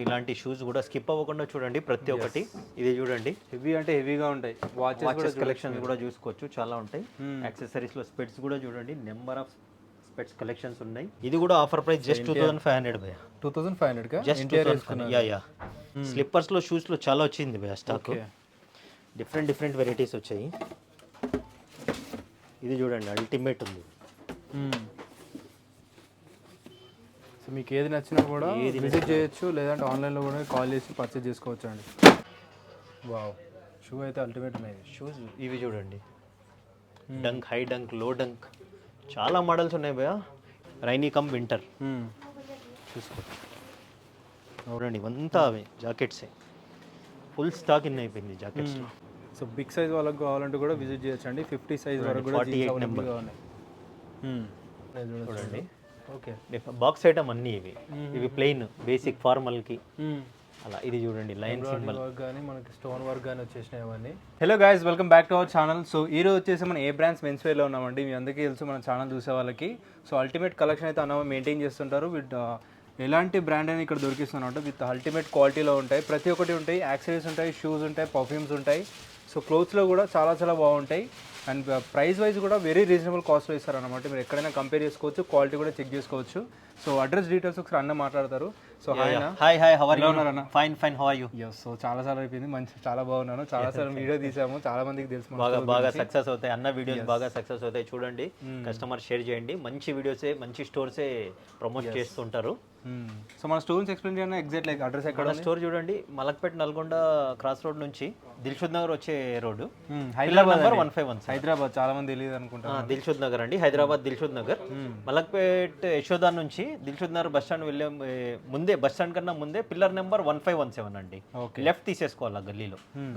ఇలాంటి షూస్ కూడా స్కిప్ అవ్వకుండా చూడండి ప్రతి ఒక్కటి. ఇది చూడండి, హెవీ అంటే హెవీగా ఉంటాయి. వాచెస్ కలెక్షన్స్ కూడా చూసుకోవచ్చు, చాలా ఉంటాయి. యాక్సెసరీస్ లో స్పెట్స్ కూడా చూడండి, నెంబర్ ఆఫ్ స్పెట్స్ కలెక్షన్స్ ఉన్నాయి. ఇది కూడా ఆఫర్ ప్రైస్ జస్ట్ 2500 భయ. 2500 కా జస్ట్ 2500. యా స్లిప్పర్స్ లో షూస్ లో చాలా వచ్చింది భయ స్టాక్. డిఫరెంట్ వెరైటీస్ వచ్చాయి. ఇది చూడండి, అల్టిమేట్ ఉంది. సో మీకు ఏది నచ్చినా కూడా విజిట్ చేయొచ్చు, లేదంటే ఆన్లైన్లో కూడా కాల్ చేసి పర్చేజ్ చేసుకోవచ్చు అండి. వావ్, షూ అయితే అల్టిమేట్ ఉన్నాయి. షూస్ ఇవి చూడండి, డంక్, హై డంక్, లో డంక్, చాలా మోడల్స్ ఉన్నాయి భయ. రైనీ కమ్ వింటర్ చూసుకోవచ్చు. చూడండి, ఇవంతా అవే జాకెట్సే. ఫుల్ స్టాక్ ఇన్ అయిపోయింది జాకెట్స్లో. సో బిగ్ సైజ్ వాళ్ళకి కావాలంటే కూడా విజిట్ చేయొచ్చు అండి. 50 సైజ్ వరకు కూడా 48 నెంబర్ ఉన్నాయి. చూడండి, ఓకే, బాక్స్ ఐటమ్ అన్నీ ఇవి ప్లెయిన్ బేసిక్ ఫార్మల్కి అలా. ఇది చూడండి, లైన్ సింబల్ వర్క్ కానీ మనకి స్టోన్ వర్క్ కానీ వచ్చేసినాయి అవన్నీ. Hello guys, welcome back to our channel. So ఈ రోజు వచ్చేసి మనం ఏ బ్రాండ్స్ మెన్స్ వేర్లో ఉన్నామండి. మీ అందరికీ తెలుసు మన ఛానల్ చూసే వాళ్ళకి. సో అల్టిమేట్ కలెక్షన్ అయితే అన్న మెయింటైన్ చేస్తుంటారు. విత్ ఎలాంటి బ్రాండ్ అయినా ఇక్కడ దొరికిస్తున్నట్టు విత్ అల్టిమేట్ క్వాలిటీలో ఉంటాయి. ప్రతి ఒక్కటి ఉంటాయి. యాక్సెసరీస్ ఉంటాయి, షూస్ ఉంటాయి, పర్ఫ్యూమ్స్ ఉంటాయి. సో క్లోత్స్లో కూడా చాలా బాగుంటాయి. అండ్ ప్రైస్ వైజ్ కూడా వెరీ రీజనబుల్ కాస్ట్లో ఇస్తారన్నమాట. మీరు ఎక్కడైనా కంపేర్ చేసుకోవచ్చు, క్వాలిటీ కూడా చెక్ చేసుకోవచ్చు. సో అడ్రస్ డీటెయిల్స్ ఒకసారి అన్న మాట్లాడతారు. So hi how are you అన్న? Fine how are you? yes. So చాలా సార్లు అయిపోయింది, చాలా బాగున్నాను. చాలా సార్లు వీడియో తీసాము, చాలా మందికి తెలుసు. బాగా సక్సెస్ అవుతాయి అన్న వీడియోస్, బాగా సక్సెస్ అవుతాయి. చూడండి, కస్టమర్ షేర్ చేయండి. మంచి వీడియోసే, మంచి స్టోర్సే ప్రమోట్ చేస్తుంటారు. సో మన స్టోర్స్ ఎక్స్ప్లెయిన్ చేయండి. ఎగ్జాక్ట్ లైక్ అడ్రస్ ఎక్కడ? స్టోర్ చూడండి, మలక్పేట్ నల్గొండ క్రాస్ రోడ్ నుంచి దిల్షుద్ నగర్ వచ్చే రోడ్డు, హైదరాబాద్ 151. హైదరాబాద్ చాలా మంది తెలియదు అనుకుంటా. దిల్షుద్ నగర్ అండి, హైదరాబాద్ దిల్షుద్ నగర్. మలక్పేట్ యశోదా నుంచి దిల్షుద్ నగర్ బస్ స్టాండ్ వెళ్ళే ముందే, బస్ స్టాండ్ కన్నా ముందే పిల్లర్ నెంబర్ 1517 అండి. లెఫ్ట్ తీసేసుకోవాలి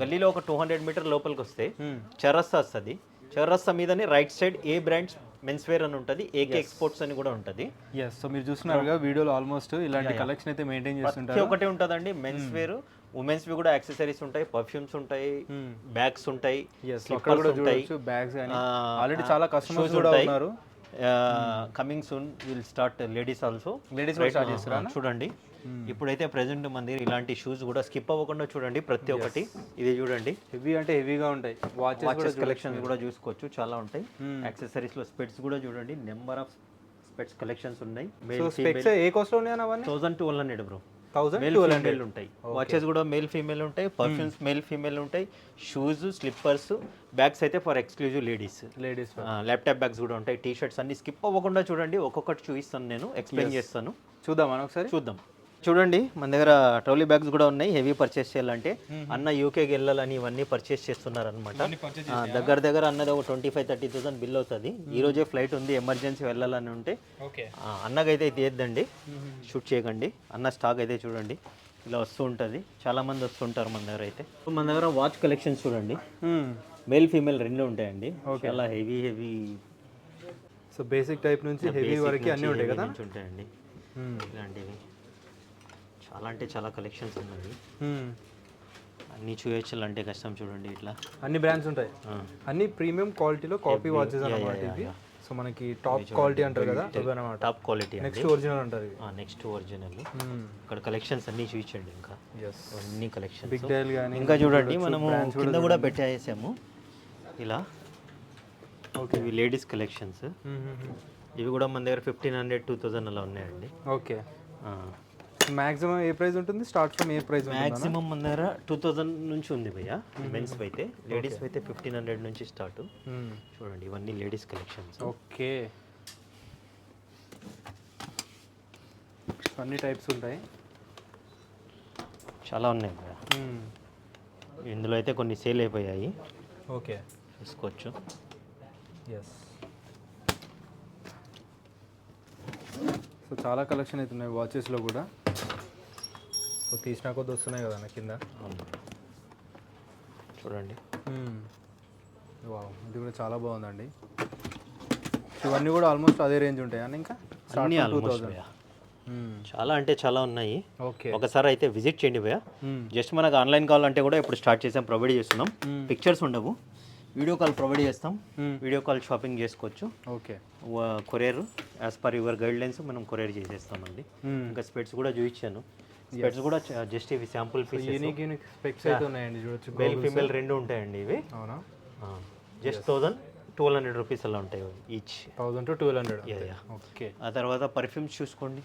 గల్లీలో ఒక 200 మీటర్ లోపలికి వస్తే చౌరస్తా వస్తుంది. చౌరస్తా మీదని రైట్ సైడ్ ఏ బ్రాండ్స్ మెన్స్ వేర్ అని ఉంటుంది, ఏకే ఎక్స్పోర్ట్స్ అని కూడా ఉంటుంది. సో మీరు చూస్తున్నారుగా వీడియోలో ఆల్మోస్ట్ ఇలాంటి కలెక్షన్ అయితే మెయింటైన్ చేస్తుంటారు. ఒకటే ఉంటుందండి మెన్స్ వేర్, ఉమెన్స్ వి కూడా యాక్సెసరీస్ ఉంటాయి, పర్ఫ్యూమ్స్ ఉంటాయి, బ్యాగ్స్ ఉంటాయి, స్లిప్పర్స్ ఉంటాయి, బ్యాగ్స్ గాని ఆల్రెడీ చాలా కస్టమర్స్ కూడా ఉన్నారు. Coming soon will start ladies also. Ladies start చేస్తారా? చూడండి, ఇప్పుడైతే ప్రెసెంట్ మన దగ్గర ఇలాంటి షూస్ కూడా స్కిప్ అవ్వకుండా చూడండి ప్రతి ఒక్కటి. ఇది చూడండి, హెవీ అంటే హెవీగా ఉంటాయి. వాచెస్ కలెక్షన్స్ కూడా చూసుకోవచ్చు, చాలా ఉంటాయి. యాక్సెసరీస్ లో స్పెట్స్ కూడా చూడండి, నెంబర్ ఆఫ్ స్పెట్స్ కలెక్షన్స్ ఉన్నాయి. ఏ కాస్ట్ లో ఉన్నాయి అవన్నీ? 1200 బ్రో. 1200 ఉంటాయి. వాచెస్ కూడా మేల్ ఫీమేల్ ఉంటాయి, పర్ఫ్యూమ్స్ మేల్ ఫీమేల్ ఉంటాయి, షూస్, స్లిప్పర్స్, బ్యాగ్స్ అయితే for exclusive ladies. Laptop bags కూడా ఉంటాయి, టీ షర్ట్స్ అన్ని. స్కిప్ అవ్వకుండా చూడండి, ఒక్కొక్కటి చూపిస్తాను, నేను ఎక్స్ప్లెయిన్ చేస్తాను. చూద్దాం ఒకసారి. చూద్దాం. చూడండి, మన దగ్గర ట్రోలీ బ్యాగ్స్ కూడా ఉన్నాయి. హెవీ పర్చేస్ చేయాలంటే అన్న యూకేకి వెళ్ళాలని ఇవన్నీ పర్చేస్ చేస్తున్నారు అనమాట. దగ్గర అన్నది ఒక 25-30,000 బిల్ అవుతుంది. ఈ రోజే ఫ్లైట్ ఉంది, ఎమర్జెన్సీ వెళ్ళాలని ఉంటే అన్నకైతే తీయద్దండి, షూట్ చేయకండి. అన్న స్టాక్ అయితే చూడండి ఇలా వస్తూ ఉంటుంది, చాలా మంది వస్తుంటారు మన దగ్గర. అయితే మన దగ్గర వాచ్ కలెక్షన్స్ చూడండి, మేల్ ఫీమేల్ రెండు ఉంటాయండి. చాలా హెవీ. సో బేసిక్ టైప్ నుంచి హెవీ వరకు అన్నీ ఉంటాయి కదా, ఉంటాయండి. ఇలాంటివి చాలా కలెక్షన్స్ ఉన్నాయి. అన్ని చూపించాలంటే కష్టం. చూడండి, ఇట్లా అన్ని బ్రాండ్స్ ఉంటాయి, అన్ని ప్రీమియం క్వాలిటీలో కాపీ వాచెస్ అన్నమాట ఇవి. సో మనకి టాప్ క్వాలిటీ అంటారు కదా, టాప్ క్వాలిటీ. నెక్స్ట్ ఒరిజినల్ అంటారు. Next original. ఇక్కడ కలెక్షన్స్ అన్ని చూపించండి. ఇంకా అన్ని కలెక్షన్స్ బిగ్ డైల్ గానీ ఇంకా చూడండి, మనము కింద కూడా పెట్టేసాము ఇలా. ఓకే, ఇవి లేడీస్ కలెక్షన్స్. ఇవి కూడా మన దగ్గర 1500-2000 అలా ఉన్నాయండి. ఓకే, మాక్సిమం ఏ ప్రైస్ ఉంటుంది? Start from A price? Maximum మన దగ్గర 2000 నుంచి ఉంది భయ్య. మెన్స్ అయితే, లేడీస్ అయితే 1500 నుంచి స్టార్ట్. చూడండి, ఇవన్నీ లేడీస్ కలెక్షన్స్. ఓకే, అన్ని టైప్స్ ఉంటాయి, చాలా ఉన్నాయి భయ్య. ఇందులో అయితే కొన్ని సేల్ అయిపోయాయి. ఓకే, చూసుకోవచ్చు. ఎస్, సో చాలా కలెక్షన్ అయితే ఉన్నాయి వాచెస్లో కూడా. సో తీసినా కొద్ది వస్తున్నాయి కదా కింద. చూడండి, వావ్, ఇది కూడా చాలా బాగుందండి. ఇవన్నీ కూడా ఆల్మోస్ట్ అదే రేంజ్ ఉంటాయి అని ఇంకా చాలా అంటే చాలా ఉన్నాయి. ఓకే, ఒకసారి అయితే విజిట్ చేయండి భయ్య. జస్ట్ మనకు ఆన్లైన్ కావాలంటే కూడా ఇప్పుడు స్టార్ట్ చేసాం, ప్రొవైడ్ చేస్తున్నాం. పిక్చర్స్ ఉండవు, వీడియో కాల్ ప్రొవైడ్ చేస్తాం. వీడియో కాల్ షాపింగ్ చేసుకోవచ్చు. Okay, courier as per your guide lines మనం కొరియర్ చేసేస్తామండి. ఇంకా స్పెట్స్ కూడా చూపించాను. స్పెట్స్ కూడా జస్ట్ ఇవి శాంపుల్ పీసెస్. యూనిక్ స్పెక్స్ అయితే ఉన్నాయండి, చూడొచ్చు. మేల్ ఫీమేల్ రెండు ఉంటాయండి ఇవి. అవునా? జస్ట్ 1200 రూపీస్ అలా ఉంటాయి ఈచ్. 1000 to 1200. ఓకే. ఆ తర్వాత పర్ఫ్యూమ్స్ చూసుకోండి,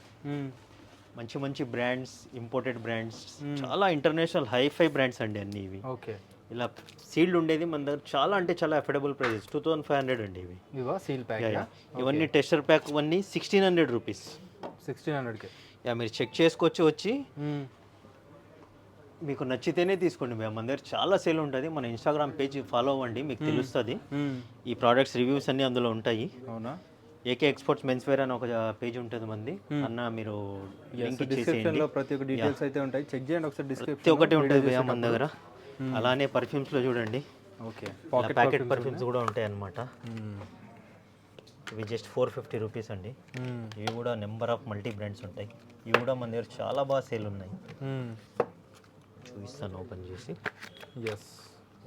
మంచి మంచి బ్రాండ్స్, ఇంపోర్టెడ్ బ్రాండ్స్, చాలా ఇంటర్నేషనల్ హైఫై బ్రాండ్స్ అండి అన్ని ఇవి. ఓకే. ఇలా సీల్డ్ ఉండేది మన దగ్గర చాలా అంటే చాలా అఫోర్డబుల్ ప్రైజెస్, 2500 అండి ఇవి. ఇవా సీల్ ప్యాక్? ఇవన్నీ టెస్టర్ ప్యాక్ ఇవన్నీ 1600 రూపీస్. 1600కి. మీరు చెక్ చేసుకోవచ్చు వచ్చి, మీకు నచ్చితేనే తీసుకోండి. మన దగ్గర చాలా సేల్ ఉంటుంది. మన ఇన్స్టాగ్రామ్ పేజ్ ఫాలో అవ్వండి, మీకు తెలుస్తుంది. ఈ ప్రోడక్ట్స్ రివ్యూస్ అన్నీ అందులో ఉంటాయి. అవునా? ఏకే ఎక్స్పోర్ట్స్ మెన్స్ వేర్ అని ఒక పేజ్ ఉంటుంది మంది అన్న, మీరు లింక్ డిస్క్రిప్షన్ లో ప్రతి ఒక్క డీటెయిల్స్ అయితే ఉంటాయి, చెక్ చేయండి ఒకసారి. డిస్క్రిప్షన్ ప్రతి ఒక్కటి ఉంటుంది మన దగ్గర. అలానే పర్ఫ్యూమ్స్ లో చూడండి, ఓకే, ప్యాకెట్ పర్ఫ్యూమ్స్ కూడా ఉంటాయి అన్నమాట. ఇవి జస్ట్ 450 రూపీస్ అండి. ఇవి కూడా నెంబర్ ఆఫ్ మల్టీ బ్రాండ్స్ ఉంటాయి. ఇవి కూడా మన దగ్గర చాలా బాగా సేల్ ఉన్నాయి. చూపిస్తాను ఓపెన్ చేసి. Yes,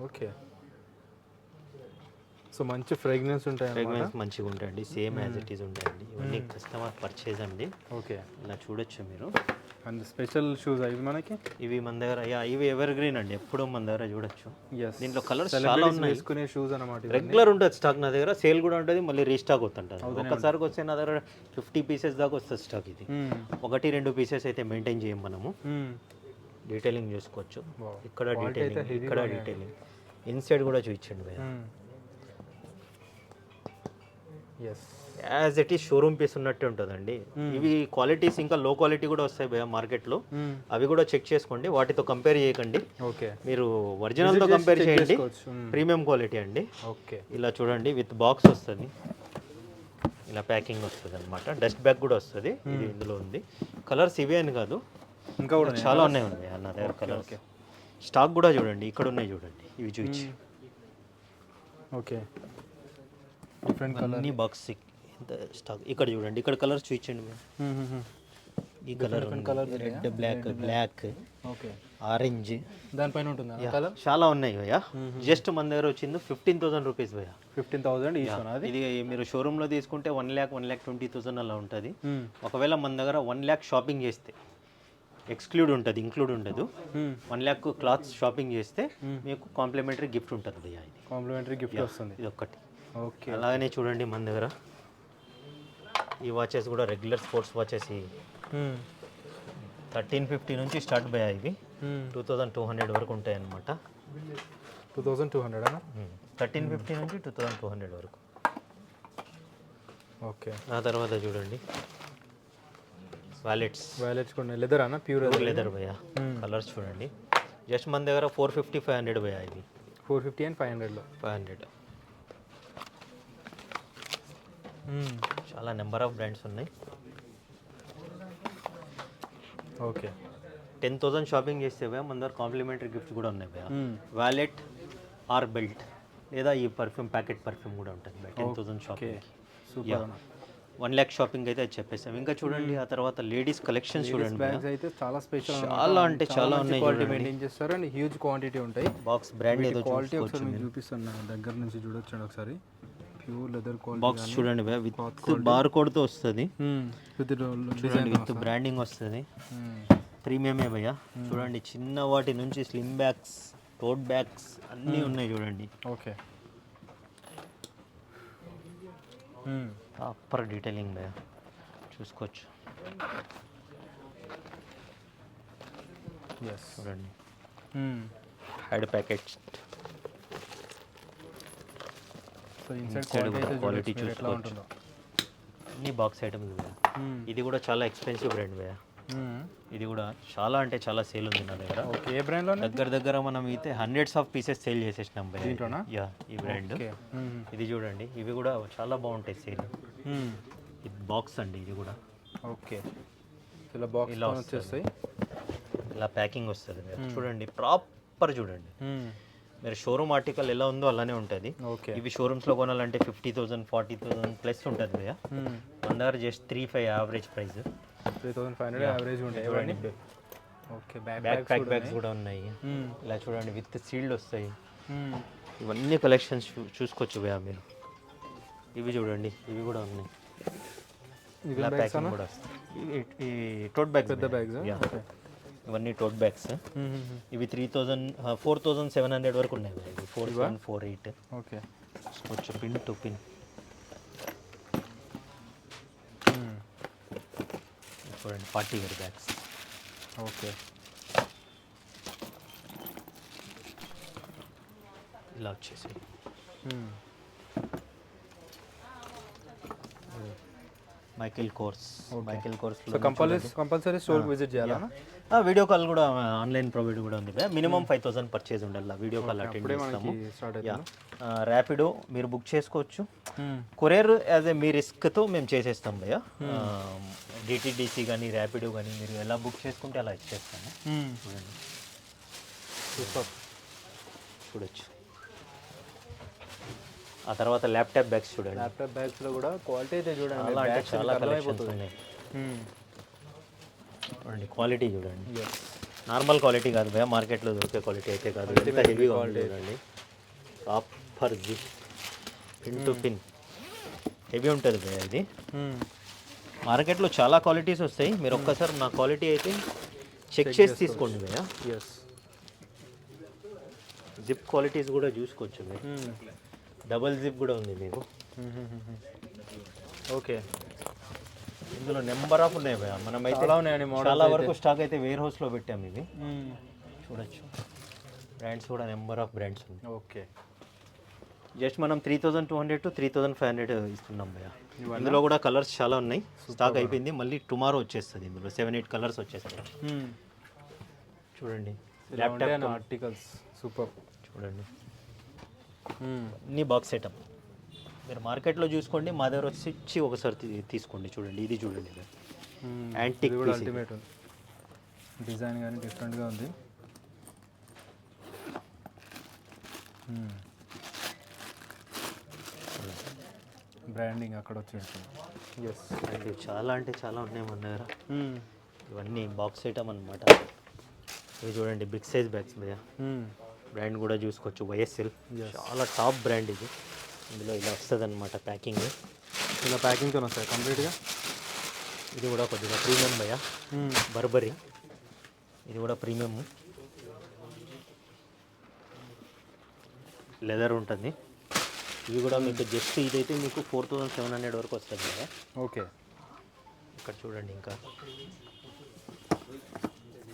okay. సో మంచి ఫ్రేగ్రెన్స్ ఉంటాయి, ఫ్రేగ్రెన్స్ మంచిగా ఉంటాయండి, సేమ్ యాజ్ ఇట్ ఈస్ ఉంటాయండి. ఇవన్నీ కస్టమర్ పర్చేజ్ అండి. ఓకే, ఇలా చూడొచ్చు మీరు. అండ్ స్పెషల్ షూస్ ఇవి మనకి. ఇవి మన దగ్గర ఇవి ఎవర్ గ్రీన్ అండి, ఎప్పుడూ మన దగ్గర చూడొచ్చు. దీంట్లో కలర్స్ చాలా ఉన్నాయి. వేసుకునే షూస్ అన్నమాట. రెగ్యులర్ ఉంటుంది స్టాక్ నా దగ్గర, సేల్ కూడా ఉంటుంది, మళ్ళీ రీస్టాక్ అవుతుంటుంది. ఒకసారికి వస్తే నా దగ్గర 50 పీసెస్ దాకా వస్తుంది స్టాక్. ఇది 1-2 పీసెస్ అయితే మెయింటైన్ చేయం మనము. డీటెయిలింగ్ చూసుకోవచ్చు, ఇక్కడ డీటెయిలింగ్, ఇక్కడ డీటెయిలింగ్, ఇన్సైడ్ కూడా చూపించండి భయ్యా. As it is showroom piece ఉన్నట్టే ఉంటుందండి. ఇవి క్వాలిటీస్ ఇంకా లో క్వాలిటీ కూడా వస్తాయి భయ్యా మార్కెట్లో, అవి కూడా చెక్ చేసుకోండి. వాటితో కంపేర్ చేయకండి. ఓకే, మీరు ఒరిజినల్తో కంపేర్ చేయండి. ప్రీమియం క్వాలిటీ అండి. ఓకే, ఇలా చూడండి, విత్ బాక్స్ వస్తుంది, ఇలా ప్యాకింగ్ వస్తుంది అనమాట. డస్ట్ బ్యాగ్ కూడా వస్తుంది. ఇది ఇందులో ఉంది. కలర్స్ ఇవే అని కాదు, ఇంకా కూడా చాలా ఉన్నాయి నా దగ్గర కలర్స్. స్టాక్ కూడా చూడండి, ఇక్కడ ఉన్నాయి చూడండి, ఇవి చూపించి. ఓకే, డిఫరెంట్ కలర్ అన్ని బాక్స్ ఎంత స్టాక్. ఇక్కడ చూడండి, ఇక్కడ కలర్స్ చూపించండి మీరు. ఈ colour, red, black, okay, orange, దానిపైన ఉంటుందా కలర్? చాలా ఉన్నాయి భయ్యా. జస్ట్ మన దగ్గర వచ్చింది 15,000 రూపీస్ భయ్యా. 15,000. ఇది మీరు షోరూంలో తీసుకుంటే 1,20,000 అలా ఉంటుంది. ఒకవేళ మన దగ్గర 1 lakh షాపింగ్ చేస్తే ఎక్స్క్లూడ్ ఉంటుంది, ఇంక్లూడ్ ఉండదు. 1 lakh క్లాత్స్ షాపింగ్ చేస్తే మీకు కాంప్లిమెంటరీ గిఫ్ట్ ఉంటుంది భయ్యా. ఇది కాంప్లిమెంటరీ గిఫ్ట్ వస్తుంది, ఇది ఒక్కటి. ఓకే, అలాగనే చూడండి మన దగ్గర ఈ వాచెస్ కూడా రెగ్యులర్ స్పోర్ట్స్ వాచెస్ 1350 నుంచి స్టార్ట్ భయ్యా. ఇవి 2200 వరకు ఉంటాయి అన్నమాట. 2200 1350 నుంచి 2200 వరకు. ఓకే, ఆ తర్వాత చూడండి వ్యాలెట్స్ కూడా లెదర్ అన్న, ప్యూర్ లెదర్ భయ్యా. కలర్స్ చూడండి, జస్ట్ మన దగ్గర 450, 500 భయ్యా. ఇవి 450 and 500లో 500. చాలా నెంబర్ ఆఫ్ బ్రాండ్స్ ఉన్నాయి. ఓకే, 10,000 షాపింగ్ చేస్తే భయ్యా మన దగ్గర కాంప్లిమెంటరీ గిఫ్ట్స్ కూడా ఉన్నాయి భయ్యా. వ్యాలెట్ ఆర్ బెల్ట్, లేదా ఈ పర్ఫ్యూమ్, ప్యాకెట్ పర్ఫ్యూమ్ కూడా ఉంటుంది 10,000 షాపింగ్. సూపర్. 1 lakh షాపింగ్ అయితే అది చెప్పేసాం. ఇంకా చూడండి, ఆ తర్వాత లేడీస్ కలెక్షన్స్ చూడండి. బ్యాగ్స్ అయితే చాలా స్పెషల్, చాలా అంటే చాలా ఉన్నాయి. క్వాలిటీ మెయింటైన్ చేస్తారు అండ్ హ్యూజ్ క్వాంటిటీ ఉంటాయి. బాక్స్ బ్రాండ్ ఏదో క్వాలిటీ ఒకసారి మీకు చూపిస్తాను దగ్గర నుంచి చూడొచ్చు ఒకసారి. ప్యూర్ లెదర్ క్వాలిటీ బాక్స్ చూడండి భయ్యా, విత్ బార్ కోడ్ తో వస్తుంది, డిజైన్ విత్ బ్రాండింగ్ వస్తుంది. ప్రీమియమే భయ్యా. చూడండి, చిన్న వాటి నుంచి స్లిమ్ బ్యాగ్స్, టోట్ బ్యాగ్స్ అన్నీ ఉన్నాయి చూడండి. ఓకే, ప్రాపర్ డీటెయిలింగ్ భయ్యా, చూసుకోవచ్చు. చూడండి, హెడ్ ప్యాకెట్స్, క్వాలిటీ చూసుకోవచ్చు. అన్ని బాక్స్ ఐటమ్స్ భయ్యా. ఇది కూడా చాలా ఎక్స్పెన్సివ్ బ్రాండ్ భయ్యా. ఇది కూడా చాలా అంటే చాలా సేల్ ఉంది నా దగ్గర. ఏ బ్రాండ్లో? దగ్గర మనం అయితే హండ్రెడ్స్ ఆఫ్ పీసెస్ సేల్ చేసేసినాం భయ్యా. యా, ఈ బ్రాండ్. ఇది చూడండి, ఇవి కూడా చాలా బాగుంటాయి సేల్. ఇది బాక్స్ అండి, ఇది కూడా. ఓకే, ఇలా బాక్స్ ఇలా వచ్చేస్తాయి, ఇలా ప్యాకింగ్ వస్తుంది. చూడండి, ప్రాపర్ చూడండి. మీరు షోరూమ్ ఆర్టికల్ ఎలా ఉందో అలానే ఉంటుంది. ఇవి షోరూమ్స్లో కొనాలంటే 50,000, 40,000 ప్లస్ ఉంటుంది భయ్యా. మన దగ్గర జస్ట్ 3,500 యావరేజ్ ప్రైస్. 3,500 యావరేజ్ ఉంటాయి. చూడండి, ఓకే, బ్యాక్ బ్యాగ్స్ కూడా ఉన్నాయి. ఇలా చూడండి, విత్ సీల్డ్ వస్తాయి. ఇవన్నీ కలెక్షన్స్ చూసుకోవచ్చు భయ్యా మీరు. ఇవి చూడండి, ఇవి కూడా ఉన్నాయి. ఇలా ప్యాకింగ్ కూడా వస్తాయి. ఈ టోట్ బ్యాగ్స్, పెద్ద బ్యాగ్స్. ఇవన్నీ టోట్ బ్యాగ్స్. ఇవి 4700 వరకు ఉన్నాయి భయ్యా. ఇవి 4748. ఓకే. కొంచెం పిన్ టు పిన్. చూడండి పార్టీ వేర్ బ్యాగ్స్. ఓకే. ఇలా వచ్చేసి Michael course. So compulsory store visit చేయాలా? వీడియో కాల్ కూడా ఆన్లైన్ ప్రొవైడ్ కూడా ఉంది. మినిమం 5000 పర్చేజ్ ఉండాలి. వీడియో కాల్ అటెండ్ చేస్తాము. ర్యాపిడో మీరు బుక్ చేసుకోవచ్చు. కొరియర్ యాజ్ ఏ మీ రిస్క్తో మేము చేసేస్తాం భయ్య. డిటిడిసి కానీ ర్యాపిడో కానీ మీరు ఎలా బుక్ చేసుకుంటే అలా ఇచ్చేస్తాము. చూడండి, చూడొచ్చు. ఆ తర్వాత ల్యాప్టాప్ బ్యాగ్స్ చూడండి. ల్యాప్టాప్ బ్యాగ్స్లో కూడా క్వాలిటీ అయితే చూడండి, చాలా అంటే చాలా కలెక్షన్స్ ఉన్నాయి. చూడండి క్వాలిటీ చూడండి. నార్మల్ క్వాలిటీ కాదు భయ్య, మార్కెట్లో దొరికే క్వాలిటీ అయితే కాదు. ఎంత హెవీగా ఉంది చూడండి. Proper zip, pin to pin heavy ఉంటుంది భయ్య. ఇది మార్కెట్లో చాలా క్వాలిటీస్ వస్తాయి. మీరు ఒక్కసారి నా క్వాలిటీ అయితే చెక్ చేసి తీసుకోండి భయ్య. జిప్ క్వాలిటీస్ కూడా చూసుకోవచ్చు భయ్య. డబల్ జిప్ కూడా ఉంది మీకు. ఓకే. ఇందులో నెంబర్ ఆఫ్ ఉన్నాయి భయ్య. మనమైతే చాలా వరకు స్టాక్ అయితే వేర్ హౌస్లో పెట్టాము. ఇవి చూడొచ్చు. బ్రాండ్స్ కూడా నెంబర్ ఆఫ్ బ్రాండ్స్ ఉన్నాయి. ఓకే. జస్ట్ మనం 3200 to 3500 ఇస్తున్నాం భయ్య. ఇందులో కూడా కలర్స్ చాలా ఉన్నాయి. స్టాక్ అయిపోయింది, మళ్ళీ టుమారో వచ్చేస్తుంది. ఇందులో 7-8 కలర్స్ వచ్చేస్తాయి. చూడండి ల్యాప్టాప్ ఆర్టికల్స్ సూపర్. చూడండి అన్ని బాక్స్ ఐటమ్. మీరు మార్కెట్లో చూసుకోండి, మా దగ్గర వచ్చి ఒకసారి తీసుకోండి. చూడండి ఇది చూడండి, యాంటిక్ కూడా అల్టిమేట్ ఉంది. డిజైన్ కానీ డిఫరెంట్గా ఉంది. బ్రాండింగ్ అక్కడ వచ్చేస్తుంది. ఎస్, చాలా అంటే చాలా ఉన్నాయి మన దగ్గర. ఇవన్నీ బాక్స్ ఐటమ్ అనమాట. ఇవి చూడండి బిగ్ సైజ్ బ్యాగ్స్ మీద. బ్రాండ్ కూడా చూసుకోవచ్చు, వైఎస్ఎల్. చాలా టాప్ బ్రాండ్ ఇది. ఇందులో ఇలా వస్తుంది అనమాట ప్యాకింగ్. ఇలా ప్యాకింగ్తో వస్తాయి కంప్లీట్గా. ఇది కూడా కొద్దిగా ప్రీమియం భయ్య. బర్బరీ, ఇది కూడా ప్రీమియం. లెదర్ ఉంటుంది. ఇవి కూడా మీకు జస్ట్ ఇదైతే మీకు 4700 వరకు వస్తుంది కదా. ఓకే. ఇక్కడ చూడండి ఇంకా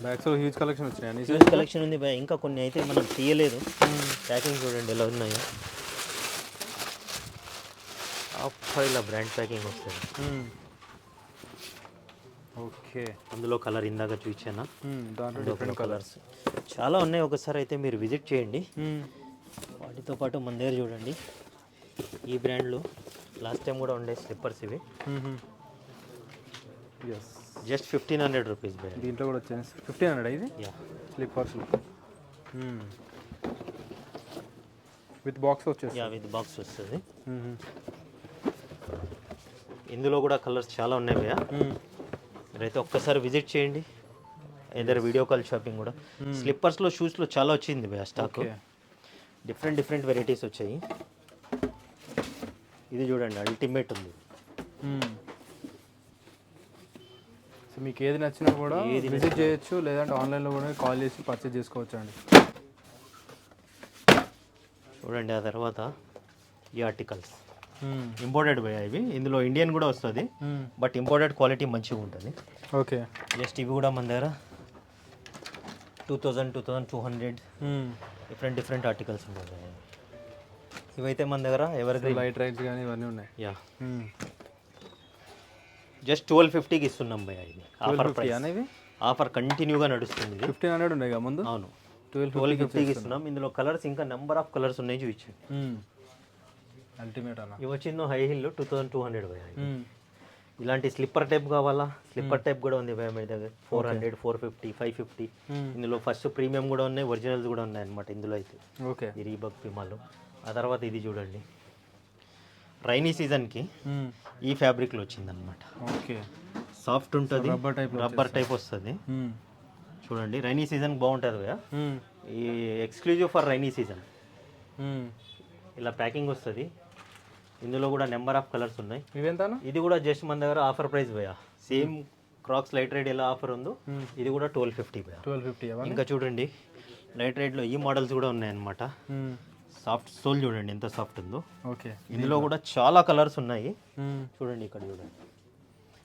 బ్యాగ్స్లో హ్యూజ్ కలెక్షన్ వచ్చినాయి. హ్యూజ్ కలెక్షన్ ఉంది భయ్య. ఇంకా కొన్ని అయితే మనం తీయలేదు. ప్యాకింగ్ చూడండి ఎలా ఉన్నాయో. ఇలా బ్రాండ్ ప్యాకింగ్ వస్తుంది. ఓకే. అందులో కలర్ ఇందాక చూసానా, దాంట్లో డిఫరెంట్ కలర్స్ చాలా ఉన్నాయి. ఒకసారి అయితే మీరు విజిట్ చేయండి. వాటితో పాటు మన దగ్గర చూడండి ఈ బ్రాండ్లో లాస్ట్ టైం కూడా ఉండే స్లిప్పర్స్. ఇవి జస్ట్ 1500 రూపీస్ భయ్య. దీంట్లో కూడా వచ్చాయి 1500 ఇది. స్లిప్పర్స్లో విత్ బాక్స్ వచ్చేసి. విత్ బాక్స్ వస్తుంది. ఇందులో కూడా కలర్స్ చాలా ఉన్నాయి భయ్య. మీరైతే ఒక్కసారి విజిట్ చేయండి. ఏదైనా వీడియో కాల్ షాపింగ్ కూడా. స్లిప్పర్స్లో షూస్లో చాలా వచ్చింది భయ్య స్టాక్. డిఫరెంట్ వెరైటీస్ వచ్చాయి. ఇది చూడండి అల్టిమేట్ ఉంది. సో మీకు ఏది నచ్చినా కూడా విజిట్ చేయొచ్చు, లేదంటే ఆన్లైన్లో కూడా కాల్ చేసి పర్చేజ్ చేసుకోవచ్చు అండి. చూడండి ఆ తర్వాత ఈ ఆర్టికల్స్ ఇంపోర్టెడ్ భయ్య. ఇవి ఇందులో ఇండియన్ కూడా వస్తుంది, బట్ ఇంపోర్టెడ్ క్వాలిటీ మంచిగా ఉంటుంది. ఓకే. జస్ట్ ఇవి కూడా మన దగ్గర 2000, 2200 డిఫరెంట్ ఆర్టికల్స్ ఉన్నాయి. ఇవైతే మన దగ్గర ఎవర్ లైట్ రైట్స్ కానీ ఇవన్నీ ఉన్నాయి. జస్ట్ 1250కి ఇస్తున్నాం భయ్య. ఇది ఆఫర్ ప్రైస్ అనేవి. ఆఫర్ కంటిన్యూగా నడుస్తుంది. 1500 ఉన్నాయి కదా ముందు. అవును, 1250కి ఇస్తున్నాం. ఇందులో కలర్స్ ఇంకా నెంబర్ ఆఫ్ కలర్స్ ఉన్నాయి చూపించండి. అల్టిమేట్ అన్న. ఇవి వచ్చిందో హై హిల్ 2200 భయ్య. ఇలాంటి స్లిప్పర్ టైప్ కావాలా? స్లిప్పర్ టైప్ కూడా ఉంది భయ్య మీ దగ్గర. 400, 450, 550. ఇందులో ఫస్ట్ ప్రీమియం కూడా ఉన్నాయి, ఒరిజినల్స్ కూడా ఉన్నాయి అనమాట ఇందులో అయితే. ఓకే. ఈ రీబాక్ పిమాలు. ఆ తర్వాత ఇది చూడండి రైనీ సీజన్కి ఈ ఫ్యాబ్రిక్లో వచ్చిందనమాట. ఓకే. సాఫ్ట్ ఉంటుంది, రబ్బర్ టైప్ వస్తుంది. చూడండి రైనీ సీజన్ బాగుంటుంది భయ్య. ఈ ఎక్స్క్లూజివ్ ఫర్ రైనీ సీజన్. ఇలా ప్యాకింగ్ వస్తుంది. ఇందులో కూడా నెంబర్ ఆఫ్ కలర్స్ ఉన్నాయి. ఇవెంత? ఇది కూడా జస్ట్ మన దగ్గర ఆఫర్ ప్రైస్ భయ్య. సేమ్ క్రాక్స్ లైట్ రైడ్ ఎలా ఆఫర్ ఉందో ఇది కూడా 1250 భయ్యా. 1250 ఇంకా చూడండి లైట్ రైడ్లో ఈ మోడల్స్ కూడా ఉన్నాయన్నమాట. సాఫ్ట్ సోల్ చూడండి ఎంత సాఫ్ట్ ఉందో. ఓకే, ఇందులో కూడా చాలా కలర్స్ ఉన్నాయి. చూడండి ఇక్కడ చూడండి.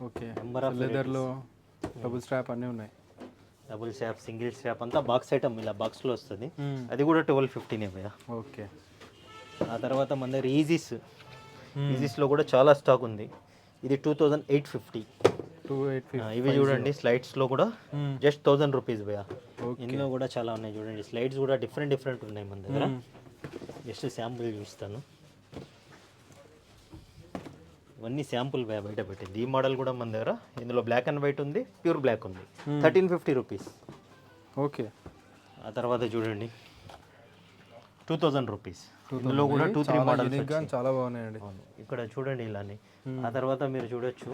ఓకే, నెంబర్ ఆఫ్ లెదర్లో డబుల్ స్ట్రాప్ అన్నీ ఉన్నాయి. డబుల్ స్ట్రాప్, సింగిల్ స్ట్రాప్ అంతా బాక్స్ ఐటమ్ ఇలా బాక్స్లో వస్తుంది. అది కూడా 1250 భయ్యా. ఓకే, ఆ తర్వాత మన దగ్గర ఈజీస్లో కూడా చాలా స్టాక్ ఉంది. ఇది 2850. 2850. ఇవి చూడండి స్లైడ్స్లో కూడా జస్ట్ 1000 రూపీస్ భయ్యా. ఇందులో కూడా చాలా ఉన్నాయి చూడండి. స్లైడ్స్ కూడా డిఫరెంట్ ఉన్నాయి మన దగ్గర. జస్ట్ శాంపుల్ చూస్తాను. ఇవన్నీ శాంపుల్ బయట పెట్టింది. ఈ మోడల్ కూడా మన దగ్గర ఇందులో బ్లాక్ అండ్ వైట్ ఉంది, ప్యూర్ బ్లాక్ ఉంది. 1350 రూపీస్. ఓకే, ఆ తర్వాత చూడండి 2000 రూపీస్. ఇందులో కూడా 2-3 మోడల్స్ చాలా బాగున్నాయండి. ఇక్కడ చూడండి ఇలానే. ఆ తర్వాత మీరు చూడొచ్చు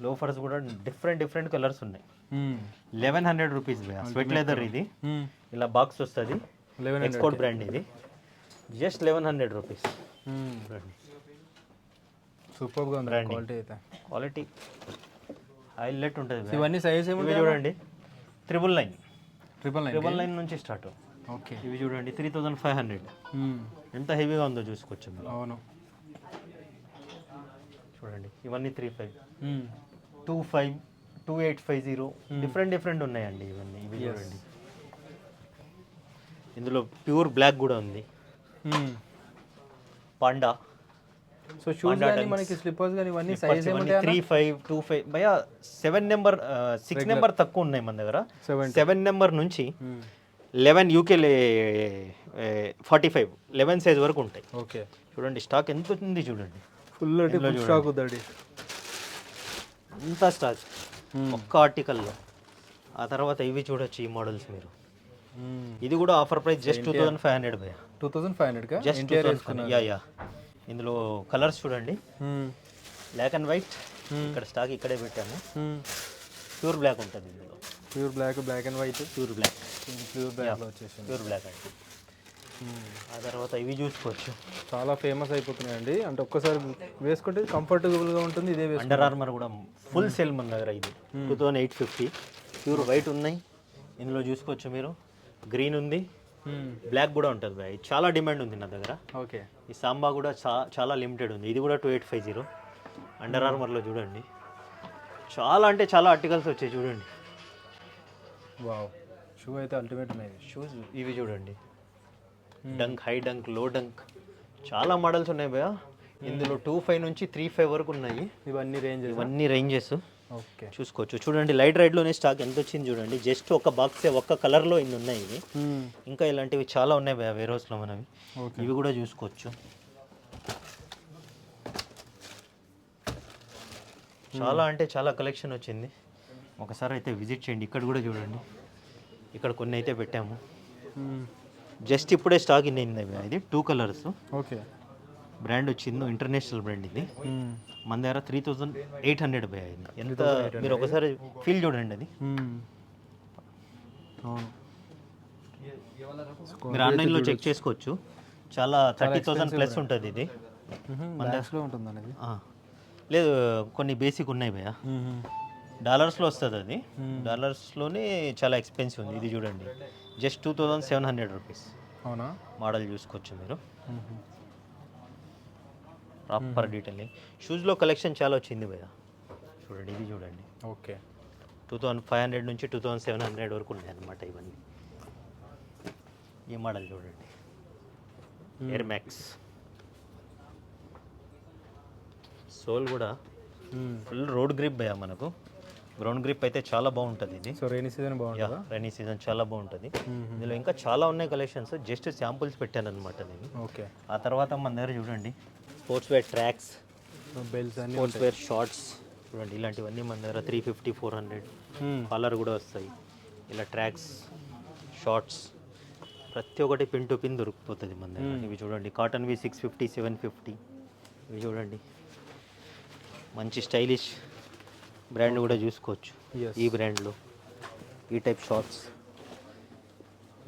లోఫర్స్ కూడా డిఫరెంట్ కలర్స్ ఉన్నాయి. 1100 రూపీస్ స్వెట్ లెదర్. ఇది ఇలా బాక్స్ వస్తుంది, ఎక్స్పోర్ట్ బ్రాండ్. ఇది జస్ట్ 1100 రూపీస్. సూపర్గా ఉంది క్వాలిటీ అయితే. క్వాలిటీ హైలైట్ ఉంటుంది. ఇవన్నీ సైజ్ ఏమి చూడండి 999. 999 నుంచి స్టార్ట్. ఓకే, ఇవి చూడండి 3500. ఎంత హెవీగా ఉందో చూసుకోవచ్చు మీరు. అవును, చూడండి ఇవన్నీ 35, 25, 2850 డిఫరెంట్ ఉన్నాయండి ఇవన్నీ. ఇవి చూడండి ఇందులో ప్యూర్ బ్లాక్ కూడా ఉంది. పాండా. సో షూస్ కానీ మనకి స్లిప్పర్స్ కానీ ఇవన్నీ సైజ్ ఏమంటే 35, 25 భయ్యా. 7 నెంబర్ 6 నెంబర్ తక్కువ ఉన్నాయి మన దగ్గర. 7 నెంబర్ నుంచి 11 యూకే 45 11 సైజ్ వరకు ఉంటాయి. ఓకే, చూడండి స్టాక్ ఎంత ఉంది చూడండి. ఫుల్ స్టాక్ ఉందండి. ఇంత స్టాక్ ఒక్క ఆర్టికల్లో. ఆ తర్వాత ఇవి చూడొచ్చు ఈ మోడల్స్ మీరు. ఇది కూడా ఆఫర్ ప్రైస్ జస్ట్ 2500 భయ్యా. 2500 జస్ట్ యా. ఇందులో కలర్స్ చూడండి. Black and white. ఇక్కడ స్టాక్ ఇక్కడే పెట్టాము. ప్యూర్ బ్లాక్ ఉంటుంది ఇందులో. Pure black and white. Pure black వచ్చేసి ప్యూర్ బ్లాక్ అండి. ఆ తర్వాత ఇవి చూసుకోవచ్చు. చాలా ఫేమస్ అయిపోతున్నాయండి. అంటే ఒక్కసారి వేసుకుంటే కంఫర్టబుల్గా ఉంటుంది. ఇదే అండర్ ఆర్మర్ కూడా ఫుల్ సేల్ మన దగ్గర. ఇది 2850. ప్యూర్ వైట్ ఉన్నాయి. ఇందులో చూసుకోవచ్చు మీరు. గ్రీన్ ఉంది, బ్లాక్ కూడా ఉంటుంది బాయ్. చాలా డిమాండ్ ఉంది నా దగ్గర. ఓకే, ఈ సాంబా కూడా చాలా లిమిటెడ్ ఉంది. ఇది కూడా 2850. అండర్ ఆర్మర్లో చూడండి చాలా అంటే చాలా ఆర్టికల్స్ వచ్చాయి చూడండి. వావ్, షూ అయితే అల్టిమేట్ ఉన్నాయి. షూస్ ఇవి చూడండి. డంక్, హై డంక్, లో డంక్ చాలా మోడల్స్ ఉన్నాయి భయ్యా. ఇందులో 25 నుంచి 35 వరకు ఉన్నాయి. ఇవన్నీ రేంజెస్. ఓకే, చూసుకోవచ్చు. చూడండి లైట్ రైడ్లోనే స్టాక్ ఎంత వచ్చింది చూడండి. జస్ట్ ఒక బాక్సే ఒక్క కలర్లో ఇన్ని ఉన్నాయి. ఇవి ఇంకా ఇలాంటివి చాలా ఉన్నాయి భయ్యా వేరే హౌస్లో మనవి. ఇవి కూడా చూసుకోవచ్చు. చాలా అంటే చాలా కలెక్షన్ వచ్చింది. ఒకసారి అయితే విజిట్ చేయండి. ఇక్కడ కూడా చూడండి. ఇక్కడ కొన్ని అయితే పెట్టాము. జస్ట్ ఇప్పుడే స్టాక్ ఇన్ అయింది. ఇది 2 కలర్స్. ఓకే, బ్రాండ్ వచ్చింది ఇంటర్నేషనల్ బ్రాండ్. ఇది మన దగ్గర 3800 భయ్యా. ఇది ఎంత మీరు ఒకసారి ఫీల్ చూడండి. అది మీరు ఆన్లైన్లో చెక్ చేసుకోవచ్చు. చాలా 30,000 ప్లస్ ఉంటుంది ఇది. మన దగ్గర ఉంటుందండి. లేదు కొన్ని బేసిక్ ఉన్నాయి భయ్యా. డాలర్స్లో వస్తుంది. అది డాలర్స్లోనే చాలా ఎక్స్పెన్సివ్ ఉంది. ఇది చూడండి జస్ట్ 2700 రూపీస్. అవునా, మోడల్ చూసుకోవచ్చు మీరు. Proper detailing. షూస్లో కలెక్షన్ చాలా వచ్చింది భయ్యా. చూడండి ఇది చూడండి. ఓకే, 2500 నుంచి 2700 వరకు ఉన్నాయి అన్నమాట ఇవన్నీ. ఈ మోడల్ చూడండి ఎయిర్ మ్యాక్స్. సోల్ కూడా ఫుల్ రోడ్ గ్రిప్ భయ్యా. మనకు గ్రౌండ్ గ్రిప్ అయితే చాలా బాగుంటుంది ఇది. సో రైనీ సీజన్ బాగుంటుంది. రైనీ సీజన్ చాలా బాగుంటుంది. ఇందులో ఇంకా చాలా ఉన్నాయి కలెక్షన్స్. జస్ట్ శాంపుల్స్ పెట్టాను అనమాట నేను. ఓకే, ఆ తర్వాత మన దగ్గర చూడండి స్పోర్ట్స్ వేర్ ట్రాక్స్, బెల్ట్స్ అన్ని, స్పోర్ట్స్ వేర్ షార్ట్స్ చూడండి. ఇలాంటివన్నీ మన దగ్గర 350, 400 కాలర్ కూడా వస్తాయి. ఇలా ట్రాక్స్, షార్ట్స్ ప్రతి ఒక్కటి పిన్ టు పిన్ దొరికిపోతుంది మన దగ్గర. ఇవి చూడండి కాటన్వి 650, 750. ఇవి చూడండి మంచి స్టైలిష్ బ్రాండ్ కూడా చూసుకోవచ్చు. ఈ బ్రాండ్లో ఈ type shorts,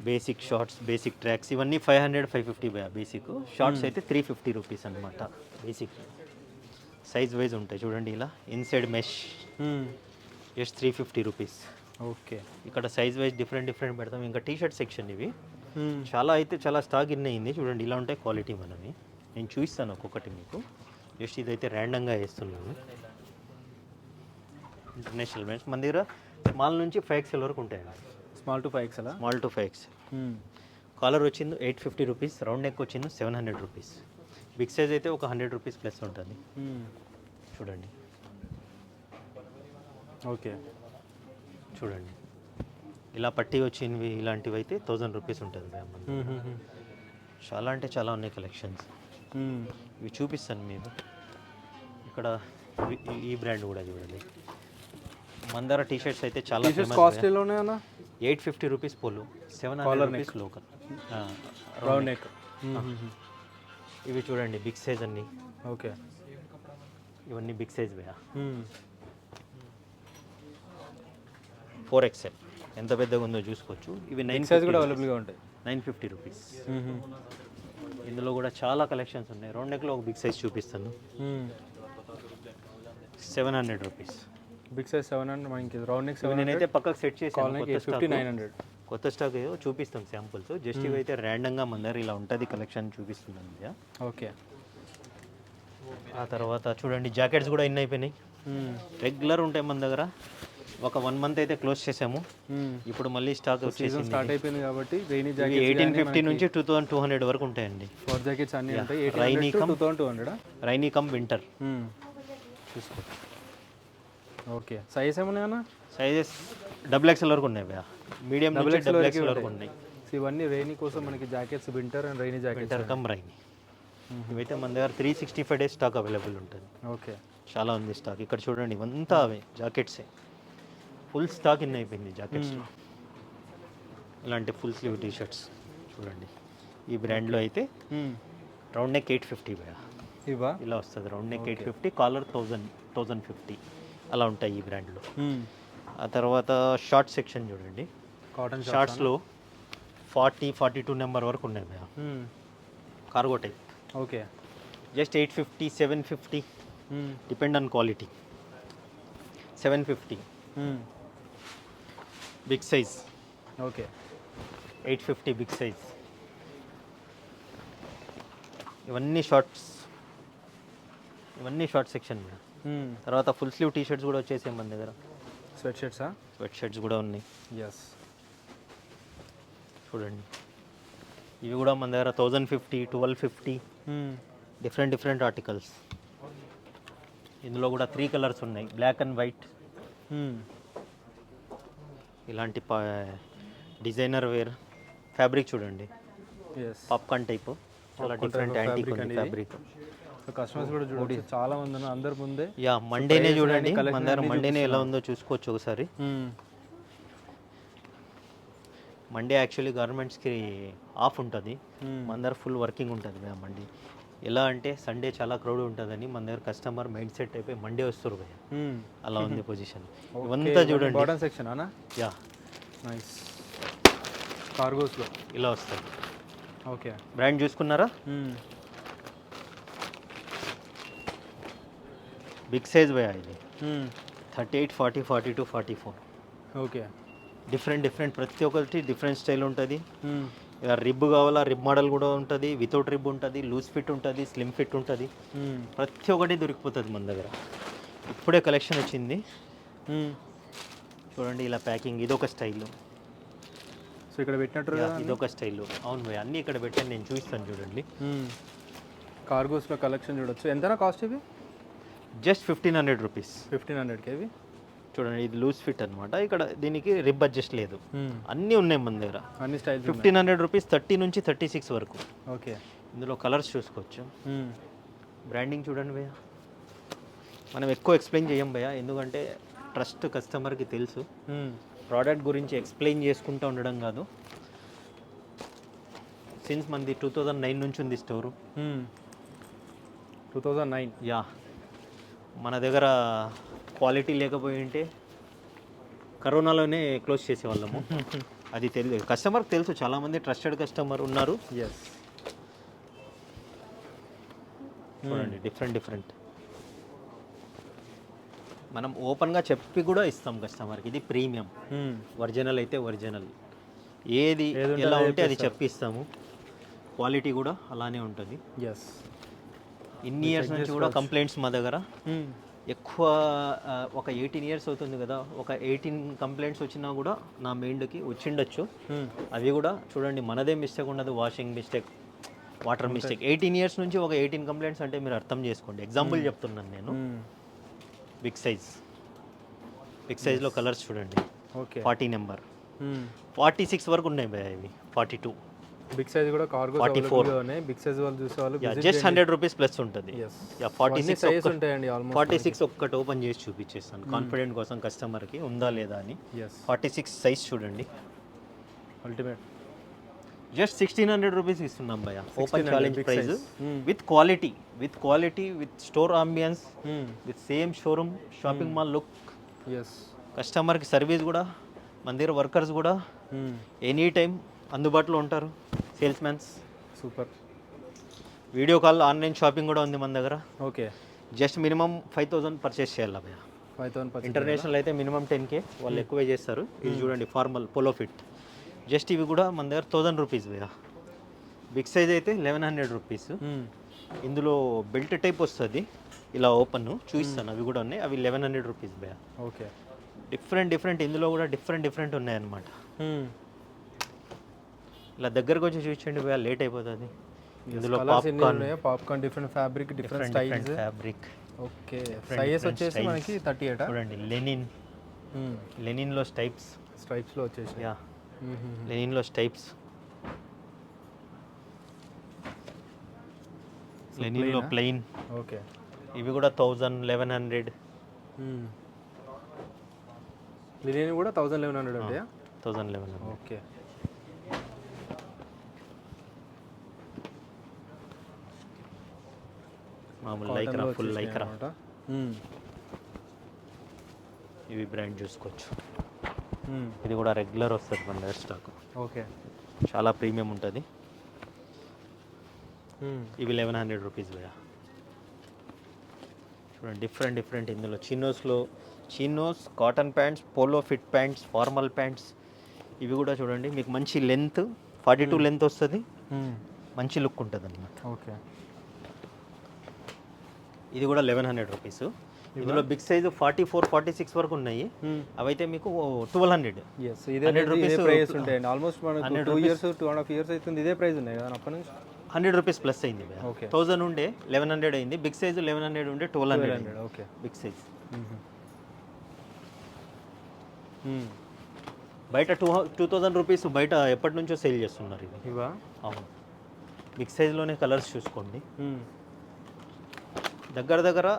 basic shorts, basic tracks ఇవన్నీ 500, 550 భయ్యా. బేసిక్ షార్ట్స్ అయితే 350 రూపీస్ అనమాట. బేసిక్ సైజ్ వైజ్ ఉంటాయి చూడండి. ఇలా inside mesh just 350 rupees. Okay. ఇక్కడ సైజ్ వైజ్ డిఫరెంట్ పెడతాం. ఇంకా టీ షర్ట్ సెక్షన్ ఇవి చాలా అయితే చాలా స్టాక్ ఇన్ అయింది చూడండి. ఇలా ఉంటాయి క్వాలిటీ మనవి. నేను చూపిస్తాను ఒక్కొక్కటి మీకు. జస్ట్ ఇదైతే ర్యాండమ్గా వేస్తున్నాను. ఇంటర్నేషనల్ బ్రాండ్స్ మన దగ్గర స్మాల్ నుంచి 5XL వరకు ఉంటాయండి. Small to 5XL. Small to 5XL. Collar వచ్చింది 850 రూపీస్. రౌండ్ నెక్ వచ్చింది 700 రూపీస్. బిగ్ సైజ్ అయితే ఒక 100 రూపీస్ ప్లస్ ఉంటుంది. చూడండి. ఓకే. చూడండి ఇలా పట్టి వచ్చినవి ఇలాంటివి అయితే 1000 రూపీస్ ఉంటుంది మ్యామ్. చాలా అంటే చాలా ఉన్నాయి కలెక్షన్స్. ఇవి చూపిస్తాను మీకు. ఇక్కడ ఈ బ్రాండ్ కూడా చూడండి. మందార టీ షర్ట్స్ అయితే చాలా కాస్ట్లీలోనే అన్న. 850 rupees polo, 700 rupees local round neck. ఇవి చూడండి బిగ్ సైజ్ అన్ని. ఓకే. ఇవన్నీ బిగ్ సైజ్ భయ్యా. 4XL ఎంత పెద్దగా ఉందో చూసుకోవచ్చు. ఇవి 9 సైజ్ కూడా అవైలబుల్గా ఉంటాయి. 950 రూపీస్. ఇందులో కూడా చాలా కలెక్షన్స్ ఉన్నాయి. రౌండ్ నెక్లో ఒక బిగ్ సైజ్ చూపిస్తాను. 700 రూపీస్. Big size 700. మనకి రౌండ్ నెక్ 700. నేనైతే పక్కకు సెట్ చేసాను. 900. కొత్త స్టాక్ ఏదో చూపిస్తాం శాంపుల్స్. జస్ట్ ఇవి అయితే ర్యాండమ్గా మన దగ్గర ఇలా ఉంటుంది కలెక్షన్ చూపిస్తున్నాను. ఓకే. ఆ తర్వాత చూడండి జాకెట్స్ కూడా ఇన్ని అయిపోయినాయి. రెగ్యులర్ ఉంటాయి మన దగ్గర. ఒక 1 మంత్ అయితే క్లోజ్ చేసాము. ఇప్పుడు మళ్ళీ స్టాక్ సీజన్ స్టార్ట్ అయిపోయింది కాబట్టి రెయినీ జాకెట్స్ 1850 నుంచి 2200 వరకు ఉంటాయండి. ఫర్ జాకెట్స్ అన్నీ ఉంటాయి. 1800 to 2200. రైనీ కమ్ వింటర్ చూసుకోవచ్చు. ఓకే. సైజ్ ఏమన్నాయి అన్న? సైజెస్ XXL వరకు ఉన్నాయి భయ్యా. మీడియం నుంచి XXL వరకు ఉన్నాయి. ఇవన్నీ రెయినీ కోసం మనకి jackets winter and rainy jackets. Winter come rainy. ఇవైతే మన దగ్గర 365 డేస్ స్టాక్ అవైలబుల్ ఉంటుంది. ఓకే. చాలా ఉంది స్టాక్. ఇక్కడ చూడండి ఇవంతా అవే జాకెట్సే. ఫుల్ స్టాక్ ఇన్ అయిపోయింది జాకెట్స్లో. ఇలాంటి ఫుల్ స్లీవ్ టీ షర్ట్స్ చూడండి. ఈ బ్రాండ్లో అయితే రౌండ్ నెక్ 850 భయ్యా. ఇవా ఇలా వస్తుంది. రౌండ్ నెక్ 850, కాలర్ 1050 అలా ఉంటాయి ఈ బ్రాండ్లో. ఆ తర్వాత షార్ట్ సెక్షన్ చూడండి. కాటన్ షార్ట్స్లో 40-42 నెంబర్ వరకు ఉన్నాయి భయ్యా. Cargo type. Okay. Just 850, 750 depend on quality. 750 big size. Okay. 850 big size. ఇవన్నీ షార్ట్స్. ఇవన్నీ షార్ట్ సెక్షన్. తర్వాత ఫుల్ స్లీవ్ టీ షర్ట్స్ కూడా వచ్చేసాయి మన దగ్గర. స్వెట్ షర్ట్సా? స్వెట్ షర్ట్స్ కూడా ఉన్నాయి. ఎస్. చూడండి ఇవి కూడా మన దగ్గర 1050, 1250 డిఫరెంట్ ఆర్టికల్స్. ఇందులో కూడా 3 కలర్స్ ఉన్నాయి. Black and white. ఇలాంటి డిజైనర్ వేర్ ఫ్యాబ్రిక్ చూడండి. Popcorn type. చాలా డిఫరెంట్ యాంటిక్ ఉంది ఫ్యాబ్రిక్. కస్టమర్స్ కూడా చూడండి చాలా మంది ఉన్నారు అందరి ముందే. యా మండేనే చూడండి. మన దగ్గర మండేనే ఎలా ఉందో చూసుకోవచ్చు ఒకసారి. మండే యాక్చువల్లీ గవర్నమెంట్స్కి ఆఫ్ ఉంటుంది. మన దగ్గర ఫుల్ వర్కింగ్ ఉంటుంది భయ్యా మండే. ఎలా అంటే సండే చాలా క్రౌడ్ ఉంటుందని మన దగ్గర కస్టమర్ మైండ్ సెట్ అయిపోయి మండే వస్తారు భయ్యా. అలా ఉంది పొజిషన్. ఇవంతా చూడండి. బాటమ్ సెక్షన్ అనా? యా. నైస్. కార్గోస్లో ఇలా వస్తుంది. ఓకే. బ్రాండ్ చూసుకున్నారా? బిగ్ సైజ్ భయ్యా ఇది. 38, 40, 42, 44. ఓకే. డిఫరెంట్ ప్రతి ఒక్కటి డిఫరెంట్ స్టైల్ ఉంటుంది. రిబ్ కావాలా రిబ్ మోడల్ కూడా ఉంటుంది. వితౌట్ రిబ్ ఉంటుంది. లూజ్ ఫిట్ ఉంటుంది. స్లిమ్ ఫిట్ ఉంటుంది. ప్రతి ఒక్కటి దొరికిపోతుంది మన దగ్గర. ఇప్పుడే కలెక్షన్ వచ్చింది చూడండి. ఇలా ప్యాకింగ్ ఇదొక స్టైల్. సో ఇక్కడ పెట్టినట్టు ఇదొక స్టైల్. అవును భయ్యా అన్నీ ఇక్కడ పెట్టాను. నేను చూపిస్తాను చూడండి. కార్గోస్లో కలెక్షన్ చూడొచ్చు. ఎంతనా కాస్ట్ ఇవి? Just 1500 rupees. 1500కి ఇవి చూడండి. ఇది లూజ్ ఫిట్ అనమాట. ఇక్కడ దీనికి రిబ్ అడ్జస్ట్ లేదు. అన్నీ ఉన్నాయి మన దగ్గర. అన్ని స్టైల్ 1500 రూపీస్. 30 నుంచి 36 వరకు. ఓకే. ఇందులో కలర్స్ చూసుకోవచ్చు. బ్రాండింగ్ చూడండి భయ్యా. మనం ఎక్కువ ఎక్స్ప్లెయిన్ చేయం భయ్యా, ఎందుకంటే ట్రస్ట్ కస్టమర్కి తెలుసు. ప్రోడక్ట్ గురించి ఎక్స్ప్లెయిన్ చేసుకుంటూ ఉండడం కాదు. సిన్స్ మనది 2009 నుంచి ఉంది స్టోరు. 2009. యా. మన దగ్గర క్వాలిటీ లేకపోయి ఉంటే కరోనాలోనే క్లోజ్ చేసేవాళ్ళము. అది తెలియదు కస్టమర్కి తెలుసు. చాలామంది ట్రస్టెడ్ కస్టమర్ ఉన్నారు. ఎస్. చూడండి డిఫరెంట్ మనం ఓపెన్గా చెప్పి కూడా ఇస్తాం కస్టమర్కి, ఇది ప్రీమియం, ఒరిజినల్ అయితే ఒరిజినల్, ఏది ఎలా ఉంటే అది చెప్పి ఇస్తాము. క్వాలిటీ కూడా అలానే ఉంటుంది. ఎస్. ఇన్ని ఇయర్స్ నుంచి కూడా కంప్లైంట్స్ మా దగ్గర ఎక్కువ, ఒక 18 ఇయర్స్ అవుతుంది కదా, ఒక 18 కంప్లైంట్స్ వచ్చినా కూడా నా మైండ్కి వచ్చిండొచ్చు. అవి కూడా చూడండి, మనదే మిస్టేక్ ఉండదు, washing mistake, water mistake. 18 years నుంచి ఒక 18 కంప్లైంట్స్ అంటే మీరు అర్థం చేసుకోండి. ఎగ్జాంపుల్ చెప్తున్నాను నేను. బిగ్ సైజ్లో కలర్స్ చూడండి. ఓకే. 40 నెంబర్, 46 వరకు ఉన్నాయి భయ, ఇవి 42. బిగ్ సైజ్ కూడా కార్గో 44 ఉన్నాయి. బిగ్ సైజ్ వాళ్ళు చూసే వాళ్ళు జస్ట్ 100 రూపీస్ ప్లస్ ఉంటుంది. 46 ఉంటాయండి ఆల్మోస్ట్. 46 ఒక్కటి ఓపెన్ చేసి చూపించేస్తాను కాన్ఫిడెంట్ కోసం కస్టమర్కి ఉందా లేదా అని. 46 సైజ్ చూడండి, అల్టిమేట్. జస్ట్ 1600 రూపీస్ ఇస్తున్నాం భయ, open challenge price, with quality, with store ambience, with same showroom shopping mall look. కస్టమర్కి సర్వీస్ కూడా, మన దగ్గర వర్కర్స్ కూడా ఎనీ టైం అందుబాటులో ఉంటారు, sales man's. Super. Video call, online shopping కూడా ఉంది మన దగ్గర. ఓకే. జస్ట్ మినిమం 5000 పర్చేస్ చేయాలి భయ. 5000. ఇంటర్నేషనల్ అయితే మినిమం 10K, వాళ్ళు ఎక్కువే చేస్తారు. ఇది చూడండి, ఫార్మల్ పోలో ఫిట్, జస్ట్ ఇవి కూడా మన దగ్గర 1000 రూపీస్ భయ. బిగ్ సైజ్ అయితే 1100 రూపీస్. ఇందులో బెల్ట్ టైప్ వస్తుంది, ఇలా ఓపెన్ చూపిస్తాను, అవి కూడా ఉన్నాయి. అవి 1100 రూపీస్ భయ. ఓకే. డిఫరెంట్ ఇందులో కూడా డిఫరెంట్ ఉన్నాయన్నమాట. ఇలా దగ్గరకు వచ్చి చూపించండి భయ, లేట్ అయిపోతుంది. ఇందులో popcorn, different fabric, different styles fabric. Okay. Sizes వచ్చేసి మనకి 38. చూడండి, లెనిన్లో స్ట్రైప్స్లో వచ్చేసి, లెనిన్లో స్టైప్స్, లెనిన్లో ప్లెయిన్. ఓకే. ఇవి కూడా 1000, 1100. లెనిన్ కూడా 1100 అంటే 1100. ఓకే. మామూలు లైక్రా, ఫుల్ లైక్రా. ఇవి బ్రాండ్ చూసుకోవచ్చు. ఇది కూడా రెగ్యులర్ వస్తుంది మన దగ్గర స్టాక్. ఓకే. చాలా ప్రీమియం ఉంటుంది. ఇవి 1100 రూపీస్ భయ. చూడండి, డిఫరెంట్ ఇందులో chinos, cotton pants, polo fit pants, formal pants. ఇవి కూడా చూడండి, మీకు మంచి లెంత్, 42 లెంత్ వస్తుంది, మంచి లుక్ ఉంటుంది అన్నమాట. ఓకే. ఇది కూడా 1100 రూపీస్. ఇందులో బిగ్ సైజు 44, 46 వరకు ఉన్నాయి. అవైతే మీకు 1200. ఇదే రూపీస్ ప్రైస్ ఉంటాయండి. ఆల్మోస్ట్ మనకు 2 ఇయర్స్, 2.5 ఇయర్స్ అవుతుంది ఇదే ప్రైస్ ఉన్నాయి కదా అప్పటి నుంచి. 100 రూపీస్ ప్లస్ అయింది. 1000 ఉండే 1100 అయింది. బిగ్ సైజు 1100 ఉండే 1200. ఓకే. బిగ్ సైజ్ బయట 2000 రూపీస్ బయట ఎప్పటి నుంచో సేల్ చేస్తున్నారు ఇది. ఇవా? అవును. బిగ్ సైజ్లోనే కలర్స్ చూసుకోండి, దగ్గర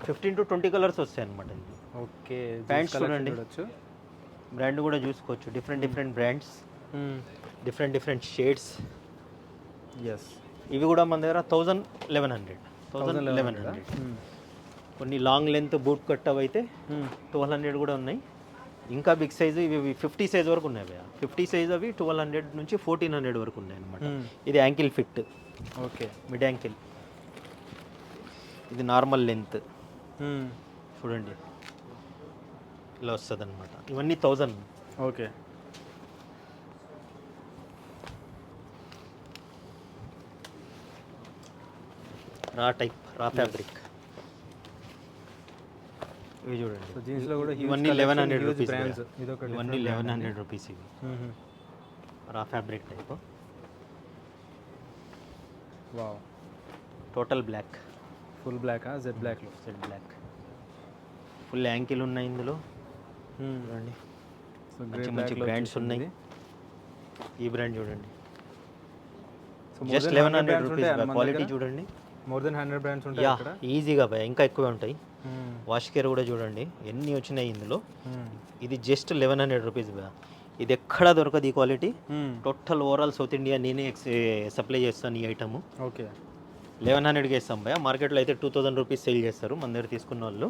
15 to 20 కలర్స్ వస్తాయి అన్నమాట. ఓకే. ప్యాంట్స్ చూడండి, బ్రాండ్ కూడా చూసుకోవచ్చు. Different brands, different shades. ఇవి కూడా మన దగ్గర 1000, 1100. కొన్ని లాంగ్ లెంత్ బూట్ కట్ అవి అయితే 1200 కూడా ఉన్నాయి. ఇంకా బిగ్ సైజు ఇవి 50 సైజ్ వరకు ఉన్నాయి. 50 సైజ్ అవి 1200 నుంచి 1400 వరకు ఉన్నాయి అనమాట. ఇది ankle fit. Okay. Mid ankle. ఇది నార్మల్ లెంత్ చూడండి, ఇలా వస్తుంది అనమాట. ఇవన్నీ 1000. ఓకే. రా ఫ్యాబ్రిక్. ఇవి చూడండి, జీన్స్లో కూడా ఇవన్నీ 1100 రూపీస్. ఇవన్నీ 1100 రూపీస్. ఇవి raw fabric type. Wow. Total black, full black, jet black. Full ankle ఉన్నాయి ఇందులో. చూడండి, మంచి బ్రాండ్స్ ఉన్నాయి. ఈ బ్రాండ్ చూడండి, జస్ట్ 1100 రూపీస్. క్వాలిటీ చూడండి, మోర్ దెన్ 100 బ్రాండ్స్ ఉంటాయి ఇక్కడ ఈజీగా. ఇంకా ఎక్కువే ఉంటాయి. వాష్ కేర్ కూడా చూడండి ఎన్ని వచ్చినాయి ఇందులో. ఇది జస్ట్ 1100 రూపీస్. ఇది ఎక్కడా దొరకదు ఈ quality. Total overall south India నేనే సప్లై చేస్తాను ఈ ఐటమ్. ఓకే. 1100కి ఇస్తాం భయ. మార్కెట్లో అయితే 2000 రూపీస్ సేల్ చేస్తారు మన దగ్గర తీసుకున్న వాళ్ళు.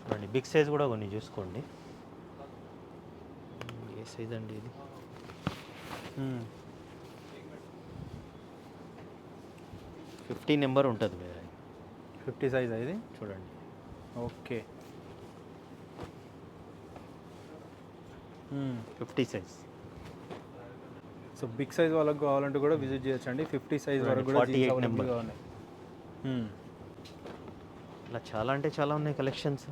చూడండి, బిగ్ సైజ్ కూడా కొన్ని చూసుకోండి. ఏ సైజ్ అండి ఇది? 50 నెంబర్ ఉంటుంది భయ. 50 సైజ్ ఇది చూడండి. Okay 50 size. So big size వాళ్ళకి కావాలంటే కూడా విజిట్ చేయొచ్చు అండి. 50 సైజ్ వరకు కూడా 48 jeans నెంబర్. available గా ఉన్నాయి. ఇలా చాలా అంటే చాలా ఉన్నాయి కలెక్షన్స్.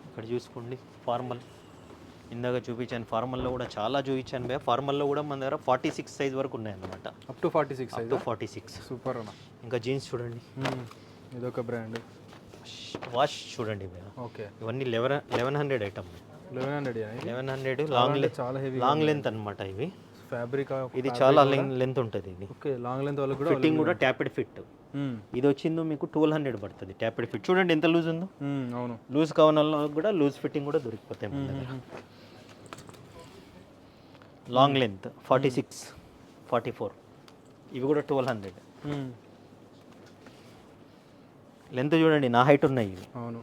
ఇక్కడ చూసుకోండి ఫార్మల్, ఇందాక చూపించాను ఫార్మల్లో కూడా చాలా చూపించాను భయ్యా. ఫార్మల్లో కూడా మన దగ్గర 46 సైజ్ వరకు ఉన్నాయన్నమాట. Up to 46 size. 46. సూపర్ అన్న. ఇంకా జీన్స్ చూడండి, ఇదొక బ్రాండ్. వాష్ చూడండి భయ్యా. ఓకే ఇవన్నీ 1100 ఐటమ్. 1100 1100 చాలా హెవీ లాంగ్ లెంత్ అనమాట ఇవి. ఫ్యాబ్రిక్ ఇది చాలా లెంత్ ఉంటుంది ఇది. ఓకే లాంగ్ లెంత్ వాళ్ళకి కూడా ఫిట్టింగ్ కూడా ట్యాపెడ్ ఫిట్. ఇది వచ్చిందో మీకు 1200 పడుతుంది ట్యాపెడ్ ఫిట్. చూడండి ఎంత లూజ్ ఉందో. అవును లూజ్ కావాలన్నా కూడా లూజ్ ఫిట్టింగ్ కూడా దొరికిపోతాయి మన దగ్గర. లాంగ్ లెంత్ 46, 44 ఇవి కూడా 1200. లెంత్ చూడండి నా హైట్ ఉన్నాయి ఇవి. అవును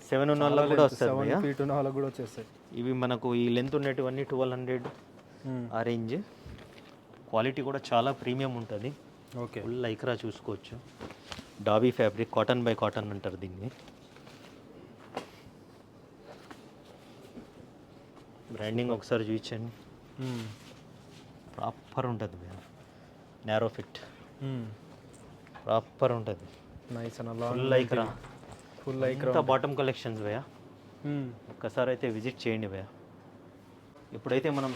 7 ఉన్న వాళ్ళకి కూడా వస్తుంది. 7 ఫీట్ ఉన్న వాళ్ళకి కూడా వచ్చేస్తాయి ఇవి మనకు ఈ లెంత్ ఉండేటివన్నీ 1200 ఆ రేంజ్. క్వాలిటీ కూడా చాలా ప్రీమియం ఉంటుంది. ఓకే ఫుల్ లైక్రా చూసుకోవచ్చు. Dobby fabric, cotton by cotton అంటారు దీన్ని. బ్రాండింగ్ ఒకసారి చూపించండి. ప్రాపర్ ఉంటుంది నేరో ఫిట్, ప్రాపర్ ఉంటుంది. నైస్ అన్న. Full Lycra, full Lycra. అంతా బాటమ్ కలెక్షన్స్ భయ్యా. ఒక్కసారి అయితే విజిట్ చేయండి భయ్యా. ఇప్పుడైతే మనం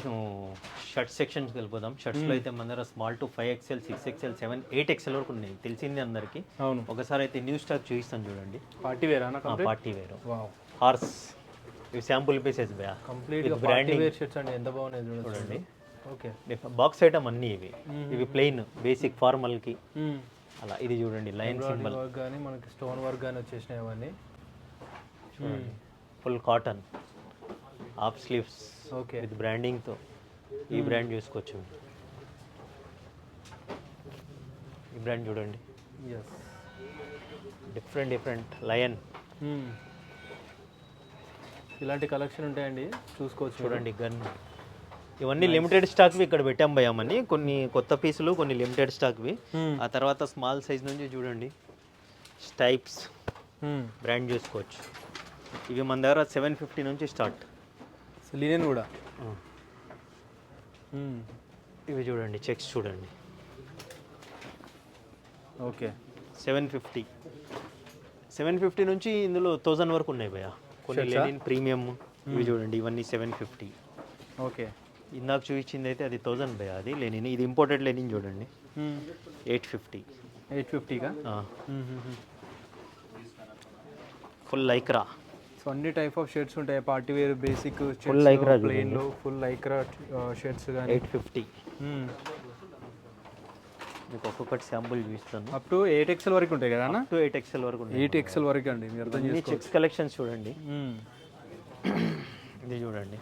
షర్ట్ సెక్షన్స్కి వెళ్ళిపోదాం. షర్ట్స్లో అయితే మన దగ్గర small to 5XL, 6XL, 7, 8XL వరకు ఉన్నాయి. తెలిసింది అందరికీ. అవును ఒకసారి అయితే న్యూ స్టాక్ చూపిస్తాను చూడండి. పార్టీ వేర్ అన్న. Party wear wow horse. ఇవి శాంపుల్ పీసెస్ భయ్యా. కంప్లీట్ గా పార్టీ వేర్ షర్ట్స్ అండి. ఎంత బాగున్నాయి చూడండి. ఓకే బాక్స్ ఐటమ్ అన్నీ ఇవి. ఇవి ప్లెయిన్ బేసిక్ ఫార్మల్కి అలా. ఇది చూడండి లైన్ సింబల్ వర్క్ కానీ మనకి స్టోన్ వర్క్ కానీ వచ్చేసినాయి అవన్నీ. Full cotton half sleeves okay with బ్రాండింగ్తో. ఈ బ్రాండ్ చూసుకోవచ్చు. ఈ బ్రాండ్ చూడండి, ఎస్ డిఫరెంట్ లయన్. ఇలాంటి కలెక్షన్ ఉంటాయండి, చూసుకోవచ్చు. చూడండి గన్. ఇవన్నీ లిమిటెడ్ స్టాక్వి ఇక్కడ పెట్టాం భయ్యామని. కొన్ని కొత్త పీసులు, కొన్ని లిమిటెడ్ స్టాక్వి. ఆ తర్వాత స్మాల్ సైజ్ నుంచి చూడండి స్టైప్స్ బ్రాండ్ చూసుకోవచ్చు. ఇవి మన దగ్గర 750 నుంచి స్టార్ట్. లినెన్ కూడా. ఇవి చూడండి చెక్స్ చూడండి. ఓకే 750 నుంచి ఇందులో 1000 వరకు ఉన్నాయి భయ్యా. కొన్ని లెనిన్ ప్రీమియం. ఇవి చూడండి ఇవన్నీ 750. ఓకే ఇందాక చూపించింది అయితే అది 1000 భయ్యా. అది లెనిన్. ఇది ఇంపోర్టెడ్ లెనిన్ చూడండి 850. 850గా. Full lycra. సో అన్ని టైప్ ఆఫ్ షర్ట్స్ ఉంటాయి. Party wear, basic, full lycra plain లో, ఫుల్ లైక్రా షర్ట్స్ కానీ 850. మీకు ఒక్కొక్కటి శాంపుల్ చూపిస్తాను. అప్ టు 8XL వరకు ఉంటాయి కదా అన్న. 8XL వరకు ఉన్నాయి. 8XL వరకు అండి. మీరు అర్థం ఇన్ని చెక్స్ కలెక్షన్స్ చూడండి. ఇది చూడండి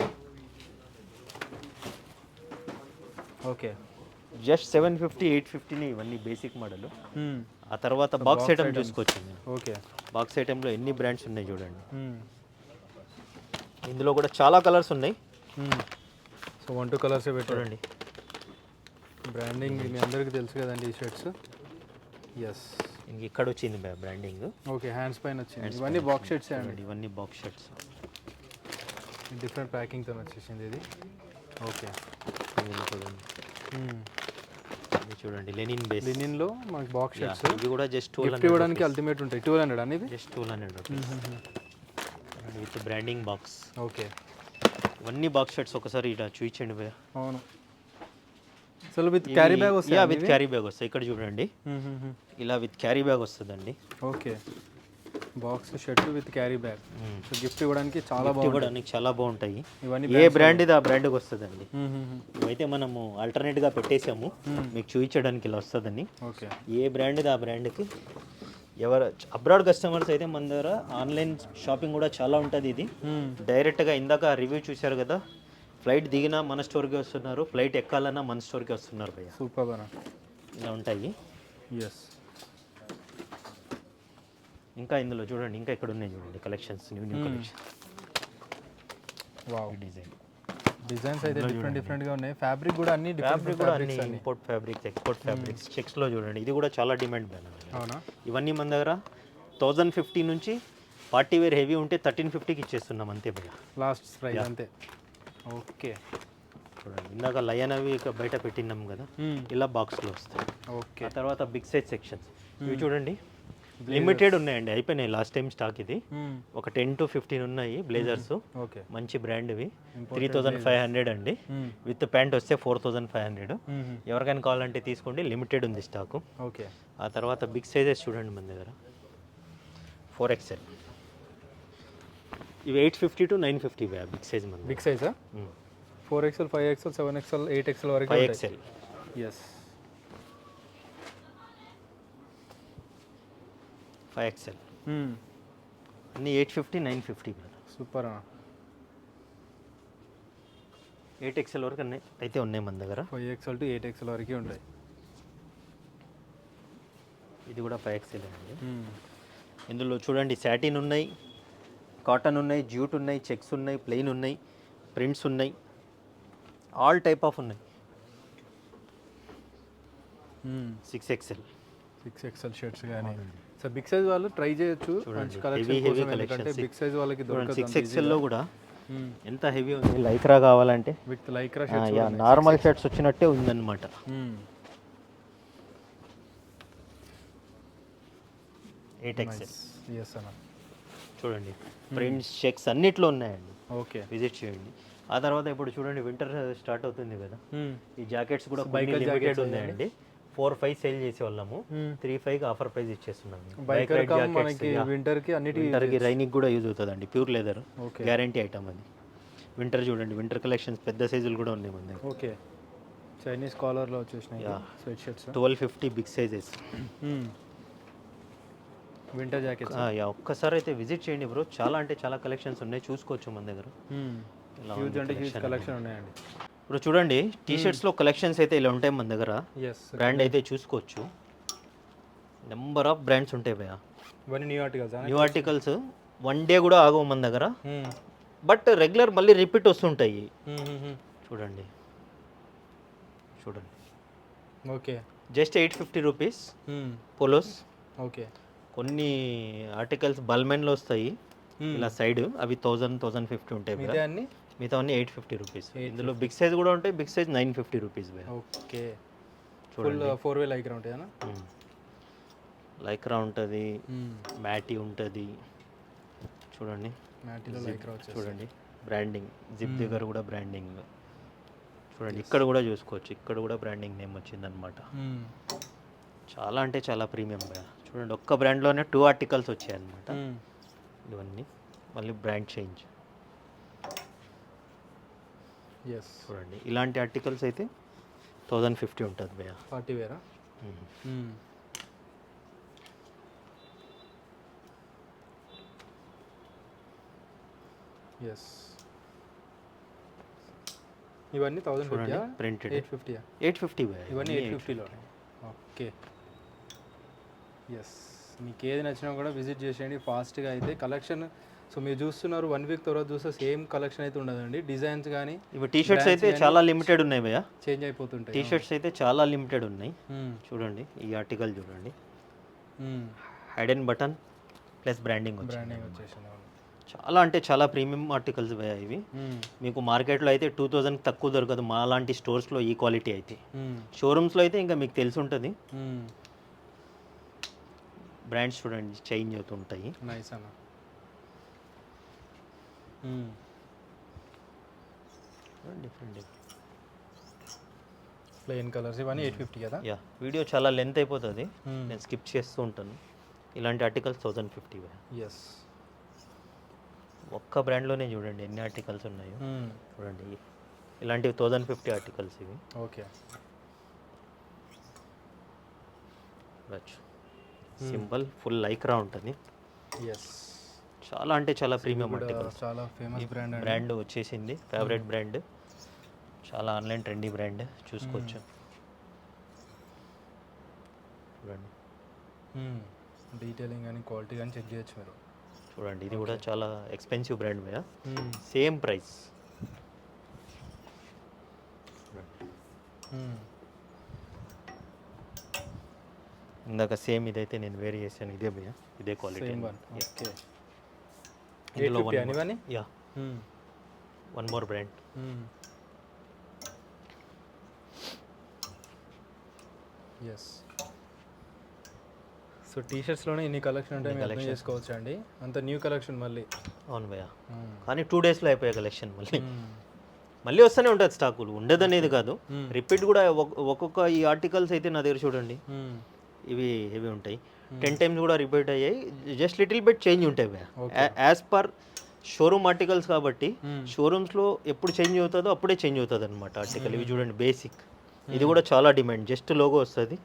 ఓకే జస్ట్ 750, 850 ఇవన్నీ బేసిక్ మోడల్. ఆ తర్వాత బాక్స్ ఐటమ్ చూసుకోవచ్చు. ఓకే బాక్స్ ఐటెంలో ఎన్ని బ్రాండ్స్ ఉన్నాయి చూడండి. ఇందులో కూడా చాలా కలర్స్ ఉన్నాయి. సో 1-2 కలర్స్ పెట్టారండి. చూడండి బ్రాండింగ్ మీ అందరికీ తెలుసు కదండి ఈ షర్ట్స్. ఎస్ ఇంక ఇక్కడ వచ్చింది బ్రాండింగ్. ఓకే హ్యాండ్స్ పైన వచ్చింది. ఇవన్నీ బాక్స్ షర్ట్స్ అండి. ఇవన్నీ బాక్స్ షర్ట్స్ డిఫరెంట్ ప్యాకింగ్తో వచ్చేసింది ఇది. ఓకే చూడండి. ఇది చూడండి లెనిన్ బేస్. లినిన్లో మనకి బాక్స్ షర్ట్స్. ఇది కూడా జస్ట్ గిఫ్ట్ ఇవ్వడానికి అల్టిమేట్ ఉంటాయి. 1200 అనేది. Just 1200 rupees with branding box. Okay ఇవన్నీ బాక్స్ షర్ట్స్ ఒకసారి ఇలా చూపించండి భయ్యా. అవును. అసలు విత్ క్యారీ బ్యాగ్ వస్తుంది. విత్ క్యారీ బ్యాగ్ వస్తాయి. ఇక్కడ చూడండి ఇలా విత్ క్యారీ బ్యాగ్ వస్తుందండి. Okay box shirt with carry bag. So gift ఇవ్వడానికి చాలా ఇవ్వడానికి చాలా బాగుంటాయి. ఇవన్నీ ఏ బ్రాండ్ ఇది ఆ బ్రాండ్కి వస్తుందండి. ఇవైతే మనము ఆల్టర్నేట్గా పెట్టేసాము మీకు చూపించడానికి ఇలా వస్తుందని. ఓకే ఏ బ్రాండ్ ఇది ఆ బ్రాండ్కి. ఎవరు అబ్రాడ్ కస్టమర్స్ అయితే మన దగ్గర ఆన్లైన్ షాపింగ్ కూడా చాలా ఉంటుంది. ఇది డైరెక్ట్గా ఇందాక రివ్యూ చూశారు కదా, ఫ్లైట్ దిగినా మన స్టోర్కి వస్తున్నారు, ఫ్లైట్ ఎక్కాలన్నా మన స్టోర్కి వస్తున్నారు భయ్య. సూపర్ అన్న. ఇలా ఉంటాయి. ఎస్ ఇంకా ఇందులో చూడండి ఇంకా ఇక్కడ ఉన్నాయి చూడండి collections, new collection. Wow design designs అయితే డిఫరెంట్గా ఉన్నాయి. ఫ్యాబ్రిక్ కూడా అన్ని ఫ్యాబ్రిక్ కూడా అన్ని ఇంపోర్ట్ ఫ్యాబ్రిక్స్, ఎక్స్పోర్ట్ ఫ్యాబ్రిక్స్. చెక్స్లో చూడండి ఇది కూడా చాలా డిమాండ్ బ్రాండ్. అవునా. ఇవన్నీ మన దగ్గర 1050 నుంచి పార్టీ వేర్ హెవీ ఉంటే 1350కి ఇచ్చేస్తున్నాం అంతే భయ్యా. లాస్ట్ ప్రైస్ అంతే. ఓకే చూడండి ఇందాక లయన్ అవి ఇక బయట పెట్టినాం కదా, ఇలా బాక్స్లో వస్తాయి. ఓకే ఆ తర్వాత బిగ్ సైజ్ సెక్షన్స్ ఇవి చూడండి, లిమిటెడ్ ఉన్నాయండి, అయిపోయినాయి లాస్ట్ టైం స్టాక్. ఇది ఒక 10 to 15 ఉన్నాయి బ్లేజర్స్, ఓకే మంచి బ్రాండ్ ఇవి. 3500 అండి, విత్ ప్యాంట్ వస్తే 4500. ఎవరికైనా కావాలంటే తీసుకోండి, లిమిటెడ్ ఉంది స్టాకు. ఓకే. ఆ తర్వాత బిగ్ సైజెస్ చూడండి మన దగ్గర 4XL, ఇవి 850 to 950 బిగ్ సైజ్ మన big సైజా? 4XL, 5XL, 7XL, 8XL వరకు. 5XL. ఎస్ 5XL అన్నీ 850 950 సూపర్. 8XL వరకు అన్నీ అయితే ఉన్నాయి మన దగ్గర. 5XL to 8XL వరకు ఉంటాయి. ఇది కూడా 5XL అండి. ఇందులో చూడండి సాటిన్ ఉన్నాయి, కాటన్ ఉన్నాయి, జ్యూట్ ఉన్నాయి, చెక్స్ ఉన్నాయి, ప్లెయిన్ ఉన్నాయి, ప్రింట్స్ ఉన్నాయి, ఆల్ టైప్ ఆఫ్ ఉన్నాయి. 6XL 6XL షర్ట్స్ కానీ. సో బిగ్ సైజ్ వాళ్ళు ట్రై చేయొచ్చు, మంచి కలెక్షన్ కోసం. ఎందుకంటే బిగ్ సైజ్ వాళ్ళకి దొరకదు. 6XL లో కూడా ఎంత హెవీ ఉంది, లైక్రా కావాలంటే with Lycra shirts, normal shirts వచ్చినట్టే ఉందన్నమాట. 8XL ఎస్ అన్న. చూడండి ప్రింట్స్ చెక్స్ అన్నిట్లో ఉన్నాయండి, ఓకే విజిట్ చేయండి. ఆ తర్వాత ఇప్పుడు చూడండి వింటర్ స్టార్ట్ అవుతుంది కదా, ఈ జాకెట్స్ కూడా బైకర్ లిమిటెడ్ ఉన్నాయండి. 4-5 సేల్ చేసే వాళ్ళము, 3-5కి ఆఫర్ ప్రైస్ ఇచ్చేస్తున్నాము. బైకర్ మనకి వింటర్ కి వింటర్కి రైనింగ్ కూడా యూజ్ అవుతుంది అండి, ప్యూర్ లెదర్, గ్యారంటీ ఐటమ్ అది. వింటర్ చూడండి, వింటర్ కలెక్షన్స్ పెద్ద సైజులు కూడా ఉన్నాయి మన దగ్గర. ఓకే. చైనీస్ కాలర్లో వచ్చేసినాయి sweatshirts. 1250 big sizes winter jackets. ఒక్కసారి అయితే విజిట్ చేయండి బ్రో, చాలా అంటే చాలా కలెక్షన్స్ ఉన్నాయి, చూసుకోవచ్చు మన దగ్గర. హ్యూజ్ అంటే హ్యూజ్ కలెక్షన్ ఉన్నాయండి. ఇప్పుడు చూడండి టీ షర్ట్స్లో కలెక్షన్స్ అయితే ఇలా ఉంటాయి మన దగ్గర. బ్రాండ్ అయితే చూసుకోవచ్చు, నెంబర్ ఆఫ్ బ్రాండ్స్ ఉంటాయి భయ్యా. ఇవన్నీ న్యూ ఆర్టికల్స్ 1 డే కూడా ఆగవు మన దగ్గర, బట్ రెగ్యులర్ మళ్ళీ రిపీట్ వస్తుంటాయి. చూడండి చూడండి okay. Just 850 rupees polos. Okay. కొన్ని ఆర్టికల్స్ బల్మెన్లో వస్తాయి ఇలా సైడ్, అవి 1000-1050 ఉంటాయి. మిగతా అన్ని 850 రూపీస్. ఇందులో బిగ్ సైజ్ కూడా ఉంటాయి, బిగ్ సైజ్ 950 రూపీస్. ఓకే. చూడండి 4-way లైక్రా ఉంటాయా? లైక్రా ఉంటుంది, మ్యాటీ ఉంటుంది. చూడండి మ్యాటీలో లైక్రా వచ్చేసి చూడండి బ్రాండింగ్, జిప్ దగ్గర కూడా బ్రాండింగ్. చూడండి ఇక్కడ కూడా చూసుకోవచ్చు, ఇక్కడ కూడా బ్రాండింగ్ నేమ్ వచ్చిందనమాట. చాలా అంటే చాలా ప్రీమియం. చూడండి ఒక్క బ్రాండ్లోనే 2 ఆర్టికల్స్ వచ్చాయన్నమాట. ఇవన్నీ మళ్ళీ బ్రాండ్ చేంజ్. చూడండి ఇలాంటి ఆర్టికల్స్ అయితే 1050 ఉంటుంది భయ్యా. పార్టీ వేరా? ఎస్. ఇవన్నీ 1050 ప్రింటెడ్ 850 భయ్యా. ఇవన్నీ 850లో. ఓకే. ఎస్. మీకు ఏది నచ్చినా కూడా విజిట్ చేసేయండి ఫాస్ట్గా. అయితే కలెక్షన్ సో మీరు చూస్తున్నారు, 1 వీక్ తర్వాత చూస్తే సేమ్ కలెక్షన్ అయితే ఉండదండి. డిజైన్స్ కానీ ఇవి టీ షర్ట్స్ అయితే చాలా లిమిటెడ్ ఉన్నాయి భయ్యా, చేంజ్ అయిపోతుంటాయి. టీ షర్ట్స్ అయితే చాలా లిమిటెడ్ ఉన్నాయి. చూడండి ఈ ఆర్టికల్ చూడండి, హైడెన్ బటన్ ప్లస్ బ్రాండింగ్ వచ్చేసింది. చాలా అంటే చాలా ప్రీమియం ఆర్టికల్స్ భయ్యా ఇవి. మీకు మార్కెట్లో అయితే 2000 తక్కువ దొరకదు, మా లాంటి స్టోర్స్లో ఈ క్వాలిటీ అయితే. షోరూమ్స్లో అయితే ఇంకా మీకు తెలిసి ఉంటుంది. బ్రాండ్స్ చూడండి చేంజ్ అవుతుంటాయి. నైస్ అన్న. డిఫరెంట్ ప్లెయిన్ కలర్స్ ఇవన్నీ 850 కదా. యా వీడియో చాలా లెంత్ అయిపోతుంది, నేను స్కిప్ చేస్తూ ఉంటాను. ఇలాంటి ఆర్టికల్స్ 1050. ఎస్. ఒక్క బ్రాండ్లోనే చూడండి ఎన్ని ఆర్టికల్స్ ఉన్నాయో. చూడండి ఇలాంటివి 1050 ఆర్టికల్స్ ఇవి. ఓకే. సింపుల్ ఫుల్ లైక్రా ఉంటుంది. ఎస్. చాలా అంటే చాలా ప్రీమియం ఆర్టికల్స్, చాలా ఫేమస్ బ్రాండ్ వచ్చేసింది, ఫేవరెట్ బ్రాండ్, చాలా ఆన్లైన్ ట్రెండీ బ్రాండ్. చూసుకోవచ్చు చూడండి, డీటెయిలింగ్ కానీ క్వాలిటీ కానీ చెక్ చేయొచ్చు మీరు. చూడండి ఇది కూడా చాలా ఎక్స్పెన్సివ్ బ్రాండ్ భయ్యా, సేమ్ ప్రైస్. ఇందాక సేమ్ ఇదైతే నేను వేరే చేశాను, ఇదే భయ్యా, ఇదే క్వాలిటీ. Same one. ఓకే. ఇందులో 850 ఇవన్నీ? Yeah, one more brand. Yes. So టీషర్ట్స్లోనే ఇన్ని కలెక్షన్ ఉంటే మీరు అర్థం చేసుకోవచ్చు అండి. అంత న్యూ కలెక్షన్ మళ్ళీ. అవును భయ్యా, కానీ 2 daysలో అయిపోయే కలెక్షన్. మళ్ళీ వస్తూనే ఉంటుంది స్టాకులు, ఉండదనేది కాదు. రిపీట్ కూడా ఒక్కొక్క ఈ ఆర్టికల్స్ అయితే నా దగ్గర చూడండి, ఇవి ఉంటాయి 10 times కూడా రిపీట్ అయ్యాయి. జస్ట్ లిటిల్ బిట్ చేంజ్ ఉంటాయి యాజ్ పర్ షోరూమ్ ఆర్టికల్స్ కాబట్టి. షోరూమ్స్లో ఎప్పుడు చేంజ్ అవుతుందో అప్పుడే చేంజ్ అవుతుంది అనమాట ఆర్టికల్. ఇవి చూడండి బేసిక్, ఇది కూడా చాలా డిమాండ్. జస్ట్ లోగో వస్తుంది,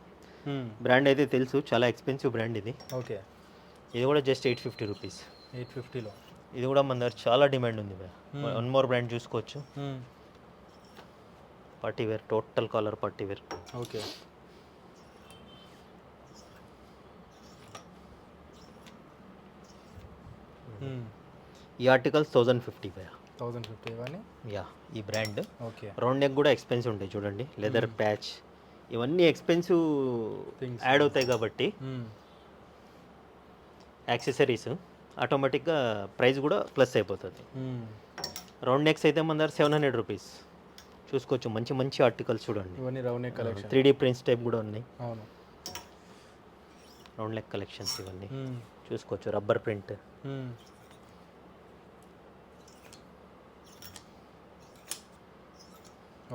బ్రాండ్ అయితే తెలుసు, చాలా ఎక్స్పెన్సివ్ బ్రాండ్ ఇది. ఓకే. ఇది కూడా జస్ట్ 850 రూపీస్. 850లో ఇది కూడా మన దగ్గర చాలా డిమాండ్ ఉంది. వన్ మోర్ బ్రాండ్ చూసుకోవచ్చు, party wear, total collar party wear. Okay. ఈ ఆర్టికల్స్ 1050 భయ్యా. 1050 ఇవన్నీ. యా, ఈ బ్రాండ్. ఓకే. రౌండ్ నెక్ కూడా ఎక్స్పెన్సివ్ ఉంటాయి చూడండి, లెదర్ ప్యాచ్, ఇవన్నీ ఎక్స్పెన్సివ్ యాడ్ అవుతాయి కాబట్టి యాక్సెసరీస్ ఆటోమేటిక్గా ప్రైస్ కూడా ప్లస్ అయిపోతుంది. రౌండ్ నెక్స్ అయితే మన దగ్గర 700 రూపీస్ చూసుకోవచ్చు. మంచి మంచి ఆర్టికల్స్ చూడండి, ఇవన్నీ round neck collection, 3D prints type కూడా ఉన్నాయి. అవును, రౌండ్ నెక్ కలెక్షన్స్ ఇవన్నీ చూసుకోవచ్చు. Rubber print,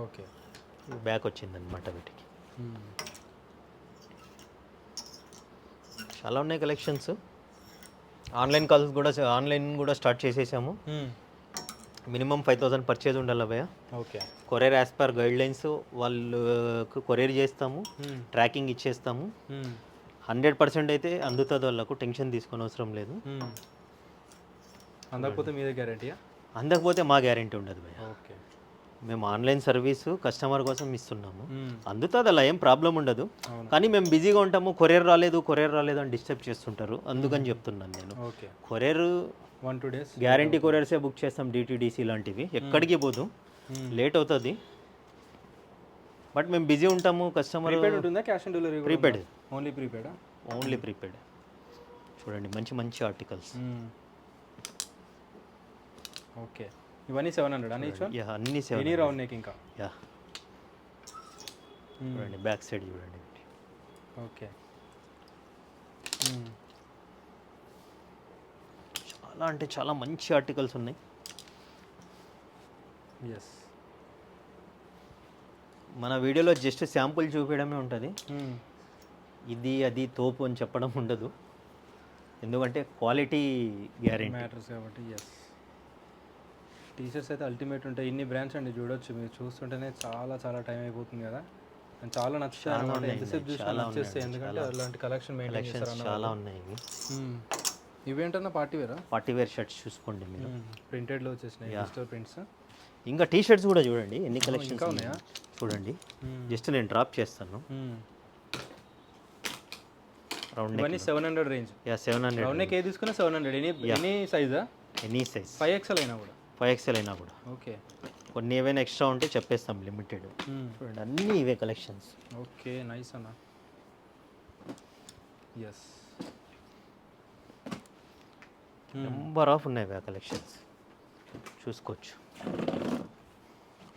okay. బ్యాక్ వచ్చిందనమాట వీటికి. చాలా ఉన్నాయి కలెక్షన్స్. ఆన్లైన్ కాల్స్ కూడా, ఆన్లైన్ కూడా స్టార్ట్ చేసేసాము. మినిమం 5000 పర్చేజ్ ఉండాలి భయ్య. Okay. Courier as per guide lines వాళ్ళు కొరియర్ చేస్తాము, ట్రాకింగ్ ఇచ్చేస్తాము. 100% అయితే అందుతుంది వాళ్ళకు, టెన్షన్ తీసుకొని అవసరం లేదు. అందకపోతే మీదే గ్యారంటీయా? అందకపోతే మా గ్యారంటీ ఉండదు భయ్య. ఓకే. మేము ఆన్లైన్ సర్వీసు కస్టమర్ కోసం ఇస్తున్నాము, అందుతుంది, అలా ఏం ప్రాబ్లం ఉండదు. కానీ మేము బిజీగా ఉంటాము, కొరియర్ రాలేదు అని డిస్టర్బ్ చేస్తుంటారు, అందుకని చెప్తున్నాను నేను. ఓకే. కొరియర్ 1-2 days గ్యారంటీ కొరియర్సే బుక్ చేస్తాం, డిటీడీసీ లాంటివి ఎక్కడికి పోదు, లేట్ అవుతుంది. బట్ మేము బిజీ ఉంటాము. కస్టమర్ ప్రీపెయిడ్ ఉంటుందా, cash on delivery? Prepaid. Only ప్రీపెయిడా? Only prepaid. చూడండి మంచి మంచి ఆర్టికల్స్. ఓకే. ఇవన్నీ 700 అని ఈచ్ వన్? యా, అన్ని 700. ఎనీ రౌండ్ నెక్ ఇంకా? యా, చూడండి బ్యాక్ సైడ్ చూడండి. ఓకే. చాలా అంటే చాలా మంచి ఆర్టికల్స్ ఉన్నాయి. ఎస్. మన వీడియోలో జస్ట్ శాంపుల్ చూపించడమే ఉంటుంది, ఇది అది తోపు అని చెప్పడం ఉండదు, ఎందుకంటే క్వాలిటీ గ్యారెంటీ మ్యాటర్స్ కాబట్టి. ఎస్. టీషర్ట్స్ అయితే అల్టిమేట్ ఉంటాయి. ఇన్ని బ్రాండ్స్ అండి చూడొచ్చు, మీరు చూస్తుంటేనే చాలా చాలా టైం అయిపోతుంది కదా. అండ్ చాలా నచ్చుతాయి అన్నమాట, ఎంతసేపు చూసినా నచ్చేస్తాయి, ఎందుకంటే అలాంటి కలెక్షన్ మెయింటైన్ చేస్తారు. చాలా ఉన్నాయి ఇవి. ఇవేంటన్నా పార్టీ వేరా? పార్టీ వేర్ షర్ట్స్ చూసుకోండి మీరు, ప్రింటెడ్లో వచ్చేసినాయి డిజిటల్ ప్రింట్స్. ఇంకా టీ షర్ట్స్ కూడా చూడండి ఎన్ని కలెక్షన్స్ ఇంకా ఉన్నాయా చూడండి. జస్ట్ నేను డ్రాప్ చేస్తాను. Round neck 700 range. Yeah, 700. Round neck ఏ తీసుకున్నా 700. ఎనీ సైజా? Any size. 5XL అయినా కూడా? 5XL అయినా కూడా. ఓకే. కొన్ని ఏవైనా ఎక్స్ట్రా ఉంటే చెప్పేస్తాం, లిమిటెడ్. చూడండి అన్నీ ఇవే కలెక్షన్స్. ఓకే, నైస్ అన్న. ఎస్. నెంబర్ ఆఫ్ ఉన్నాయి ఇవే కలెక్షన్స్, చూసుకోవచ్చు.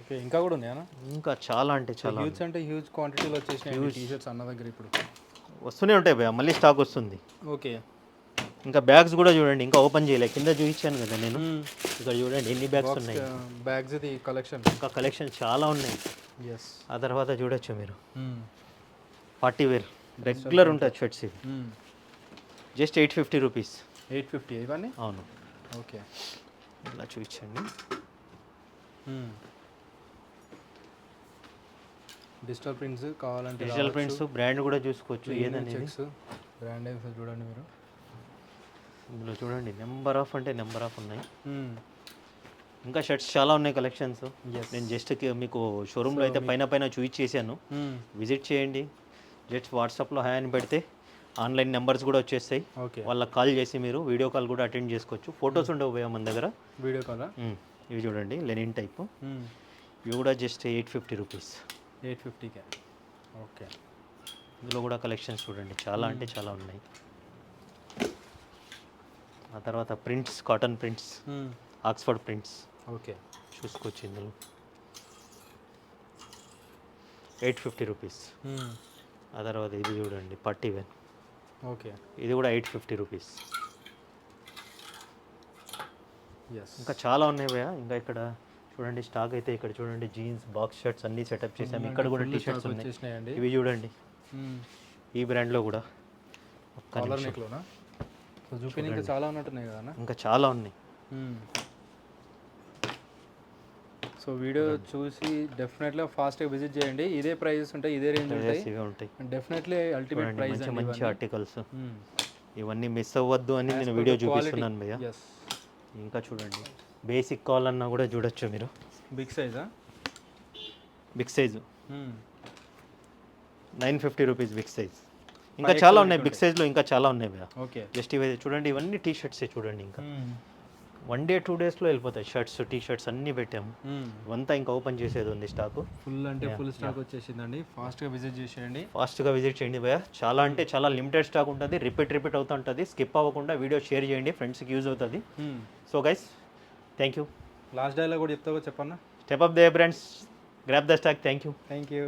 ఓకే. ఇంకా కూడా ఉన్నాయా? ఇంకా చాలా అంటే చాలా. హ్యూజ్ అంటే హ్యూజ్ క్వాంటిటీలో వచ్చేసినాయి టీషర్ట్స్ అన్న దగ్గర. ఇప్పుడు వస్తూనే ఉంటాయి భయ్యా, మళ్ళీ స్టాక్ వస్తుంది. ఓకే. ఇంకా బ్యాగ్స్ కూడా చూడండి, ఇంకా ఓపెన్ చేయలే, కింద చూపించాను కదా నేను. ఇక్కడ చూడండి ఎన్ని బ్యాగ్స్ ఉన్నాయి. బ్యాగ్స్ ఇది కలెక్షన్, ఇంకా కలెక్షన్ చాలా ఉన్నాయి. ఎస్. ఆ తర్వాత చూడొచ్చు మీరు పార్టీ వేర్ రెగ్యులర్ ఉంటుంది షర్ట్స్, ఇవి జస్ట్ 850 రూపీస్. 850 ఇవన్నీ? అవును. ఓకే. ఇలా చూపించండి. డిజిటల్ ప్రింట్స్ కావాలంటే డిజిటల్ ప్రింట్స్ బ్రాండ్ కూడా చూసుకోవచ్చు, ఏదనేది బ్రాండ్ నేమ్స్ చూడండి మీరు. ఇందులో చూడండి నెంబర్ ఆఫ్ అంటే నెంబర్ ఆఫ్ ఉన్నాయి. ఇంకా షర్ట్స్ చాలా ఉన్నాయి కలెక్షన్స్. నేను జస్ట్ మీకు షోరూంలో అయితే పైన చూపించేసాను, విజిట్ చేయండి. జస్ట్ వాట్సాప్లో హాయ్ అని పెడితే ఆన్లైన్ నెంబర్స్ కూడా వచ్చేస్తాయి, వాళ్ళకి కాల్ చేసి మీరు వీడియో కాల్ కూడా అటెండ్ చేసుకోవచ్చు. ఫొటోస్ ఉండవు భయ్యా మన దగ్గర. Video call? ఇవి చూడండి లెనిన్ టైప్, ఇవి కూడా జస్ట్ 850 రూపీస్. 850కే. ఓకే. ఇందులో కూడా కలెక్షన్స్ చూడండి చాలా అంటే చాలా ఉన్నాయి. ఆ తర్వాత prints, cotton prints, Oxford prints okay. చూసుకోవచ్చు. ఇందులో 850 రూపీస్. ఆ తర్వాత ఇది చూడండి పట్టీ వేన్, ఓకే. ఇది కూడా 850 రూపీస్. ఎస్. ఇంకా చాలా ఉన్నాయి భయ్యా. ఇంకా ఇక్కడ చూడండి స్టాక్ అయితే ఇక్కడ చూడండి జీన్స్, బాక్స్ షర్ట్స్ అన్నీ సెటప్ చేసాము. ఇక్కడ కూడా టీ షర్ట్స్ ఉన్నాయి. వచ్చేసినాయండి. ఇవి చూడండి ఈ బ్రాండ్లో కూడా. ఒక్క కాలర్ నిమిషం. నెక్లోనా? సో చూపిన ఇంకా చాలా ఉన్నట్టున్నాయి కదా. ఇంకా చాలా ఉన్నాయి. సో వీడియో చూసి డెఫినెట్గా ఫాస్ట్గా విజిట్ చేయండి. ఇదే ప్రైజెస్ ఉంటాయి, ఇదే రేంజ్ ఉంటాయి. ఇవే ఉంటాయి. డెఫినెట్లీ అల్టిమేట్ ప్రైస్ మంచి మంచి ఆర్టికల్స్. ఇవన్నీ మిస్ అవ్వద్దు అని నేను వీడియో చూపిస్తున్నాను భయ్యా. ఇంకా చూడండి బేసిక్ కావాలన్నా కూడా చూడొచ్చు మీరు. బిగ్ సైజా? Big size 950 rupees big size. ఇంకా చాలా ఉన్నాయి బిగ్ సైజ్లో, ఇంకా చాలా ఉన్నాయి భయ్యా. ఓకే. జస్ట్ ఇవి చూడండి, ఇవన్నీ టీ షర్ట్సే చూడండి. ఇంకా 1 డే 2 డేస్లో వెళ్ళిపోతాయి. షర్ట్స్, టీ షర్ట్స్ అన్నీ పెట్టాము. ఇవంతా ఇంకా ఓపెన్ చేసేది ఉంది స్టాకు. ఫుల్ అంటే ఫుల్ స్టాక్ వచ్చేసిందండి. ఫాస్ట్గా విజిట్ చేసేయండి. ఫాస్ట్గా విజిట్ చేయండి భయ్యా. చాలా అంటే చాలా లిమిటెడ్ స్టాక్ ఉంటుంది. రిపీట్ అవుతూ ఉంటుంది. స్కిప్ అవ్వకుండా వీడియో షేర్ చేయండి, ఫ్రెండ్స్కి యూజ్ అవుతుంది. So guys thank you. Last dialogue కూడా చెప్తావో చెప్పన్నా? Step up the brands, grab the stock. Thank you.